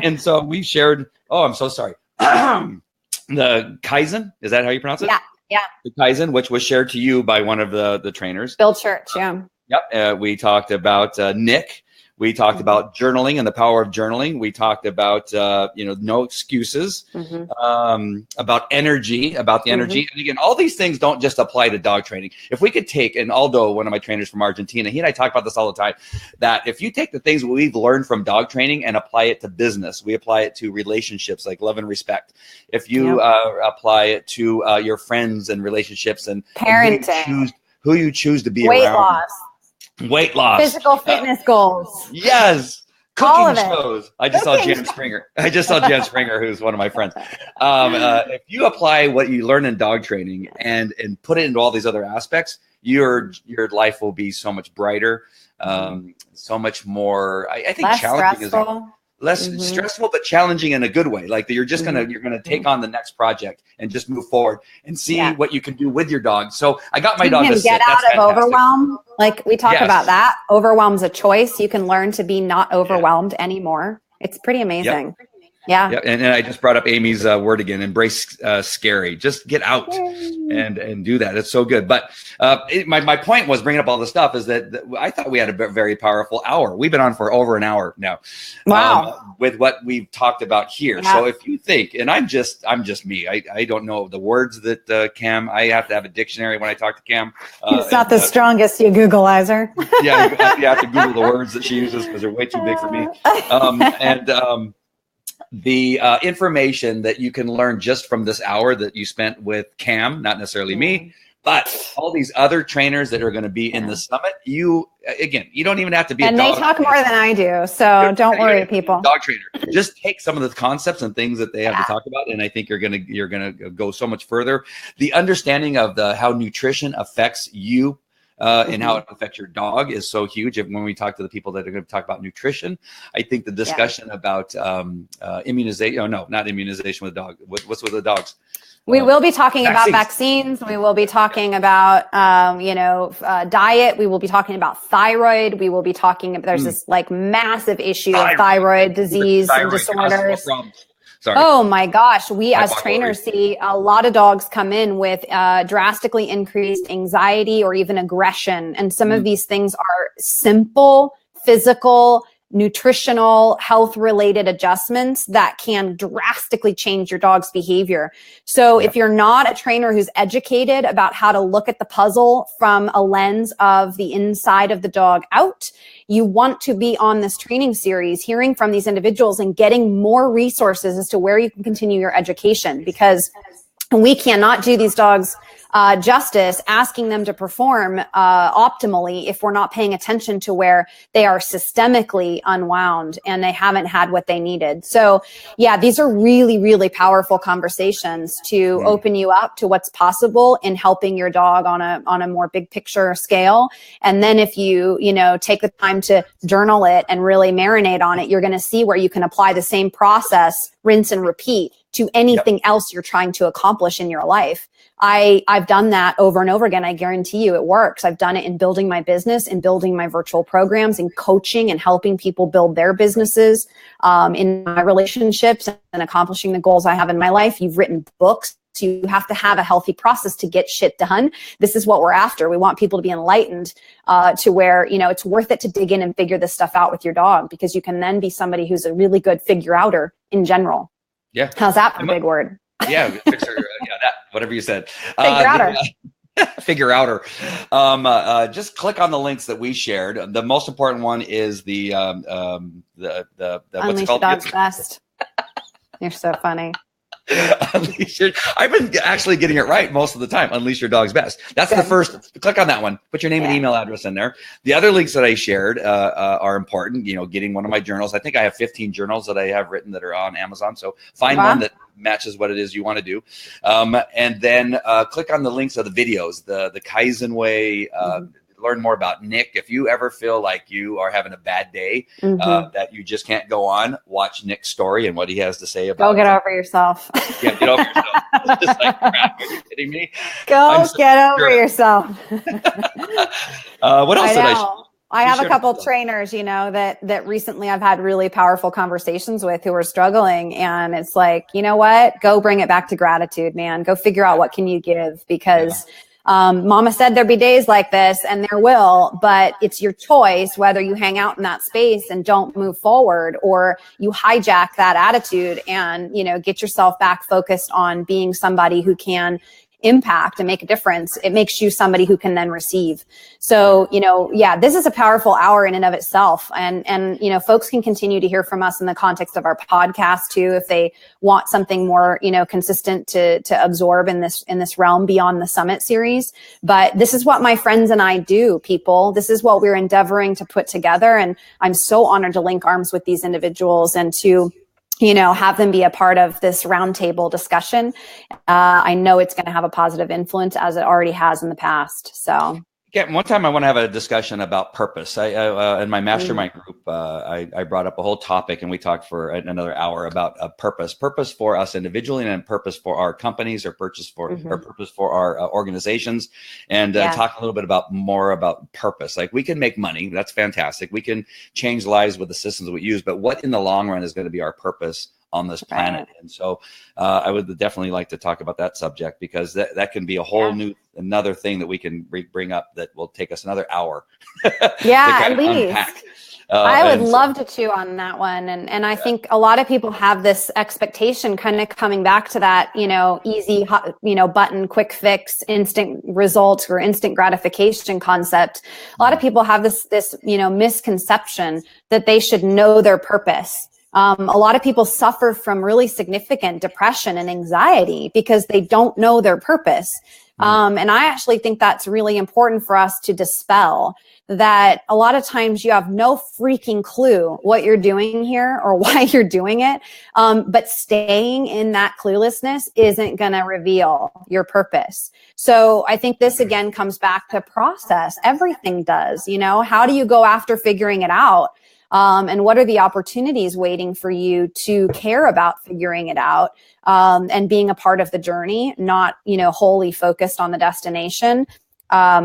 And so we shared, I'm so sorry. The Kaizen, is that how you pronounce it? Yeah. The Kaizen, which was shared to you by one of the trainers. Bill Church, yeah. Yep. We talked about Nick. We talked about journaling and the power of journaling. We talked about, no excuses, about energy, about the energy. And again, all these things don't just apply to dog training. If we could take, and Aldo, one of my trainers from Argentina, he and I talk about this all the time, that if you take the things we've learned from dog training and apply it to business, we apply it to relationships like love and respect. If you apply it to your friends and relationships and parenting, who you choose to be weight around. Weight loss, physical fitness goals. Yes, cooking shows. I just saw Jan Springer, who's one of my friends. If you apply what you learn in dog training and put it into all these other aspects, your life will be so much brighter, so much more. I think less challenging stressful. Less stressful, but challenging in a good way. Like you're just you're gonna take on the next project and just move forward and see what you can do with your dog. So I got my dog to sit. Get out of overwhelm. Like we talk about that. Overwhelm's a choice. You can learn to be not overwhelmed anymore. It's pretty amazing. Yeah. And I just brought up Amy's word again, embrace scary. Just get out and do that. It's so good. But my point was bringing up all this stuff is that I thought we had a very powerful hour. We've been on for over an hour now. Wow. With what we've talked about here. Yeah. So if you think, and I'm just me, I don't know the words that Cam, I have to have a dictionary when I talk to Cam. It's not the strongest, you Googleizer. You have to Google the words that she uses because they're way too big for me. The information that you can learn just from this hour that you spent with Cam, not necessarily me, but all these other trainers that are going to be in the summit, you don't even have to be and a dog they talk more than I do, so don't worry, people. Dog trainer, just take some of the concepts and things that they have to talk about, and I think you're gonna go so much further. The understanding of how nutrition affects you and how it affects your dog is so huge. When we talk to the people that are going to talk about nutrition, I think the discussion about immunization, no, not immunization with the dog. What's with the dogs? We will be talking about vaccines. We will be talking about, diet. We will be talking about thyroid. We will be talking about, there's this like massive issue of thyroid disease and disorders. Sorry. Oh my gosh. We as trainers see a lot of dogs come in with drastically increased anxiety or even aggression. And some of these things are simple, physical, nutritional, health related adjustments that can drastically change your dog's behavior. So if you're not a trainer who's educated about how to look at the puzzle from a lens of the inside of the dog out, you want to be on this training series, hearing from these individuals and getting more resources as to where you can continue your education, because we cannot do these dogs justice asking them to perform optimally if we're not paying attention to where they are systemically unwound and they haven't had what they needed. So yeah, these are really, really powerful conversations to open you up to what's possible in helping your dog on a more big picture scale. And then if you take the time to journal it and really marinate on it, you're going to see where you can apply the same process, rinse and repeat, to anything else you're trying to accomplish in your life. I've done that over and over again. I guarantee you it works. I've done it in building my business, in building my virtual programs, in coaching and helping people build their businesses, in my relationships and accomplishing the goals I have in my life. You've written books. So you have to have a healthy process to get shit done. This is what we're after. We want people to be enlightened to where, it's worth it to dig in and figure this stuff out with your dog, because you can then be somebody who's a really good figure outer in general. Yeah. How's that for a big word? Yeah, fixer, that, whatever you said. Figure outer. Figure outer. Just click on the links that we shared. The most important one is the what's it called? Dog's Best. You're so funny. I've been actually getting it right most of the time. Unleash Your Dog's Best. That's the first. Click on that one. Put your name and email address in there. The other links that I shared are important. Getting one of my journals. I think I have 15 journals that I have written that are on Amazon. So find one that matches what it is you want to do, and then click on the links of the videos. The Kaizen way. Learn more about Nick. If you ever feel like you are having a bad day, that you just can't go on, watch Nick's story and what he has to say about. Go get over yourself. Yeah, get over yourself. It's just like, crap, are you kidding me? Get over yourself. What else did I have a couple trainers, that recently I've had really powerful conversations with who are struggling. And it's like, you know what? Go bring it back to gratitude, man. Go figure out what can you give, because mama said there'd be days like this, and there will, but it's your choice whether you hang out in that space and don't move forward, or you hijack that attitude and, get yourself back focused on being somebody who can impact and make a difference. It makes you somebody who can then receive. So, this is a powerful hour in and of itself. And, folks can continue to hear from us in the context of our podcast too, if they want something more, consistent to absorb in this realm beyond the summit series. But this is what my friends and I do, people. This is what we're endeavoring to put together. And I'm so honored to link arms with these individuals and to have them be a part of this roundtable discussion. I know it's going to have a positive influence, as it already has in the past. So. Yeah, one time I want to have a discussion about purpose. In my mastermind group, I brought up a whole topic, and we talked for another hour about purpose for us individually, and purpose for our companies, or purpose for our organizations, and talk a little bit more about purpose. Like, we can make money, that's fantastic. We can change lives with the systems we use, but what in the long run is going to be our purpose on this planet? And so I would definitely like to talk about that subject, because that can be a whole new, another thing that we can bring up that will take us another hour. At least. I would love to chew on that one. And I think a lot of people have this expectation, kind of coming back to that, easy, button, quick fix, instant results, or instant gratification concept. A lot of people have this misconception that they should know their purpose A lot of people suffer from really significant depression and anxiety because they don't know their purpose. And I actually think that's really important for us to dispel, that a lot of times you have no freaking clue what you're doing here or why you're doing it. But staying in that cluelessness isn't going to reveal your purpose. So I think this again comes back to process. Everything does, how do you go after figuring it out? And what are the opportunities waiting for you to care about figuring it out, and being a part of the journey, not, wholly focused on the destination.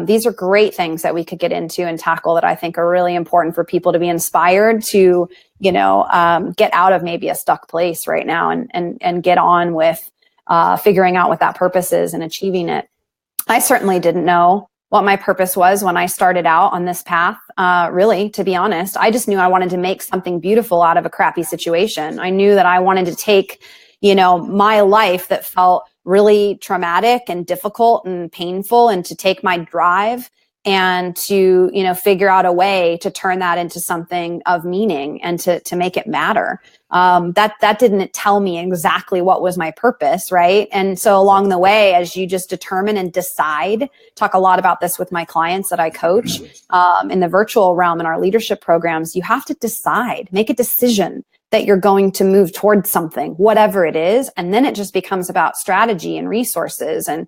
These are great things that we could get into and tackle that I think are really important for people to be inspired to, get out of maybe a stuck place right now and get on with figuring out what that purpose is and achieving it. I certainly didn't know what my purpose was when I started out on this path. Really, to be honest, I just knew I wanted to make something beautiful out of a crappy situation. I knew that I wanted to take, my life that felt really traumatic and difficult and painful, and to take my drive and to, figure out a way to turn that into something of meaning and to make it matter. That didn't tell me exactly what was my purpose, right? And so along the way, as you just determine and decide, talk a lot about this with my clients that I coach in the virtual realm in our leadership programs, you have to decide, make a decision that you're going to move towards something, whatever it is. And then it just becomes about strategy and resources and,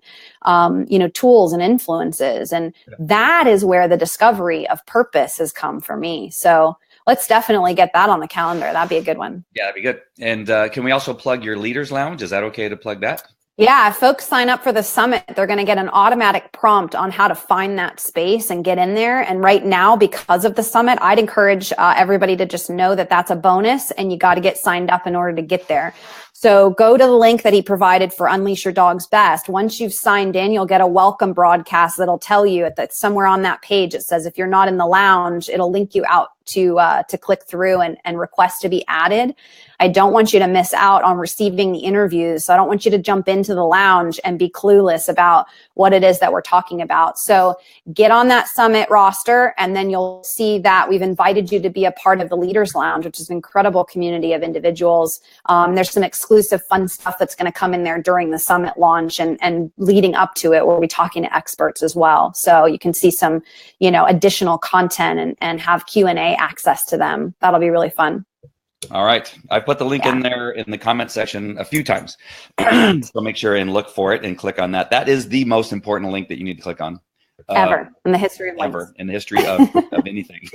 tools and influences. And that is where the discovery of purpose has come for me. So let's definitely get that on the calendar. That'd be a good one. Yeah, that'd be good. And can we also plug your Leaders Lounge? Is that okay to plug that? Yeah, if folks sign up for the summit, they're going to get an automatic prompt on how to find that space and get in there. And right now, because of the summit, I'd encourage everybody to just know that that's a bonus and you got to get signed up in order to get there. So go to the link that he provided for Unleash Your Dog's Best. Once you've signed in, you'll get a welcome broadcast that'll tell you that somewhere on that page, it says if you're not in the lounge, it'll link you out to click through and request to be added. I don't want you to miss out on receiving the interviews. So I don't want you to jump into the lounge and be clueless about what it is that we're talking about. So get on that summit roster, and then you'll see that we've invited you to be a part of the Leaders Lounge, which is an incredible community of individuals. There's some exclusive fun stuff that's going to come in there during the summit launch and leading up to it, where we're talking to experts as well. So you can see some, additional content and have Q&A access to them. That'll be really fun. All right. I put the link in there in the comment section a few times. So make sure and look for it and click on that. That is the most important link that you need to click on. Ever in the history of ever links. in the history of anything.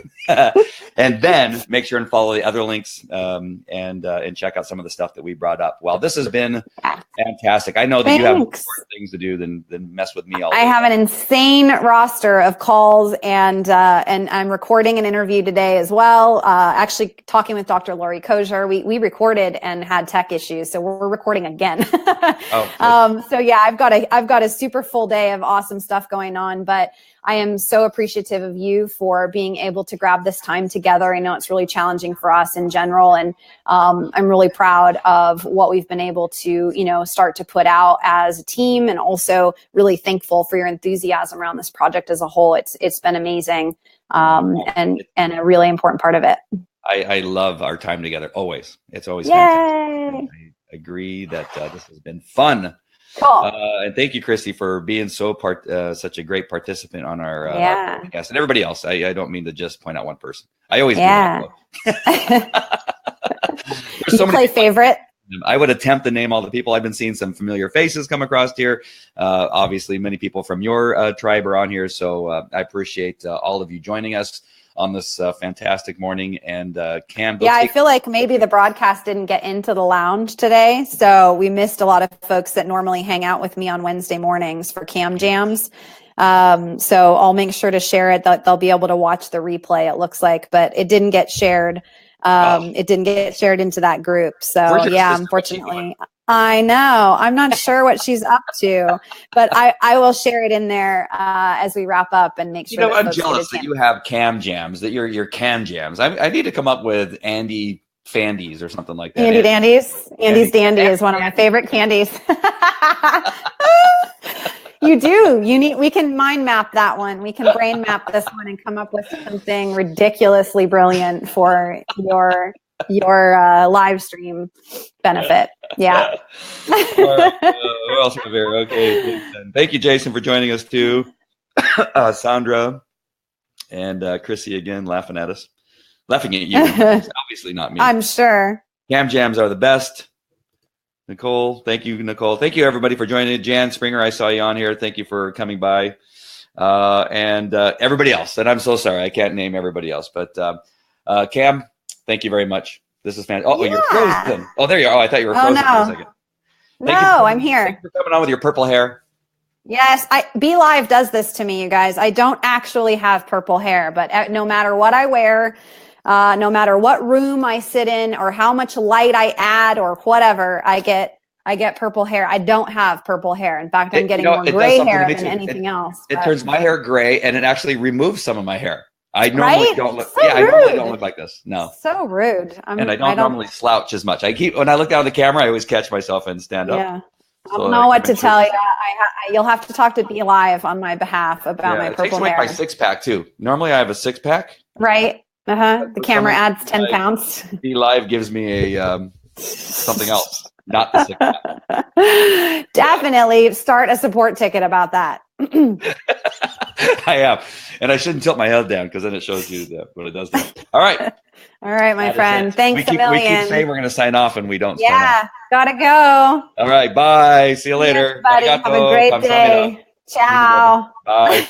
And then make sure and follow the other links and check out some of the stuff that we brought up. Well, this has been fantastic. I know that you have more things to do than mess with me all day. I have an insane roster of calls, and I'm recording an interview today as well. Actually talking with Dr. Lori Kozier. We recorded and had tech issues, so we're recording again. So yeah, I've got a super full day of awesome stuff going on, but I am so appreciative of you for being able to grab this time together. I know it's really challenging for us in general, and I'm really proud of what we've been able to, start to put out as a team, and also really thankful for your enthusiasm around this project as a whole. It's been amazing, and a really important part of it. I love our time together. Always. It's always Yay! fantastic. I agree that this has been fun. Cool. And thank you, Christy, for being such a great participant on our podcast, and everybody else. I don't mean to just point out one person. I always do that. You so play favorite? I would attempt to name all the people. I've been seeing some familiar faces come across here. Obviously, many people from your tribe are on here, so I appreciate all of you joining us on this fantastic morning. And Cam, I feel like maybe the broadcast didn't get into the lounge today, so we missed a lot of folks that normally hang out with me on Wednesday mornings for Cam Jams. So I'll make sure to share it. They'll be able to watch the replay, it looks like, but it didn't get shared. It didn't get shared into that group. So yeah, unfortunately. I know. I'm not sure what she's up to, but I will share it in there as we wrap up and make sure. I'm jealous that you have Cam Jams, that you're Cam Jams. I need to come up with Andy Fandies or something like that. Andy Dandies. Andy's Dandy is one of my favorite candies. You do. We can mind map that one. We can brain map this one and come up with something ridiculously brilliant for your your live stream benefit. Yeah. All right, who else we have here? Okay, Jason. Thank you, Jason, for joining us too. Sandra and Chrissy again laughing at us. Laughing at you. It's obviously not me. I'm sure. Cam jams are the best. Nicole, thank you, Nicole. Thank you, everybody, for joining. Jan Springer, I saw you on here. Thank you for coming by. And everybody else. And I'm so sorry. I can't name everybody else. But Cam, thank you very much. This is fantastic. Oh, Yeah. you're frozen. Oh, there you are. Oh, I thought you were frozen for a second. I'm here. Thank you for coming on with your purple hair. Yes, Be Live does this to me, you guys. I don't actually have purple hair, but no matter what I wear, no matter what room I sit in or how much light I add or whatever, I get purple hair. I don't have purple hair. In fact, I'm getting more gray hair than anything else. It turns my hair gray, and it actually removes some of my hair. I normally don't look. So I normally don't look like this. No. So rude. And I don't normally slouch as much. When I look down at the camera, I always catch myself and stand up. Yeah. I don't know what to tell you. You'll have to talk to Be Live on my behalf about my purple hair. It takes away my 6-pack too. Normally I have a 6-pack. Right. The camera adds 10 pounds. Be Live gives me a something else, not the 6-pack. Definitely start a support ticket about that. I am. And I shouldn't tilt my head down because then it shows you what it does to me. All right. All right, my friend. Thanks a million. We keep saying we're going to sign off and we don't. Yeah, gotta go. All right, bye. See you later. Yes, buddy. Have a great day. Ciao. Bye.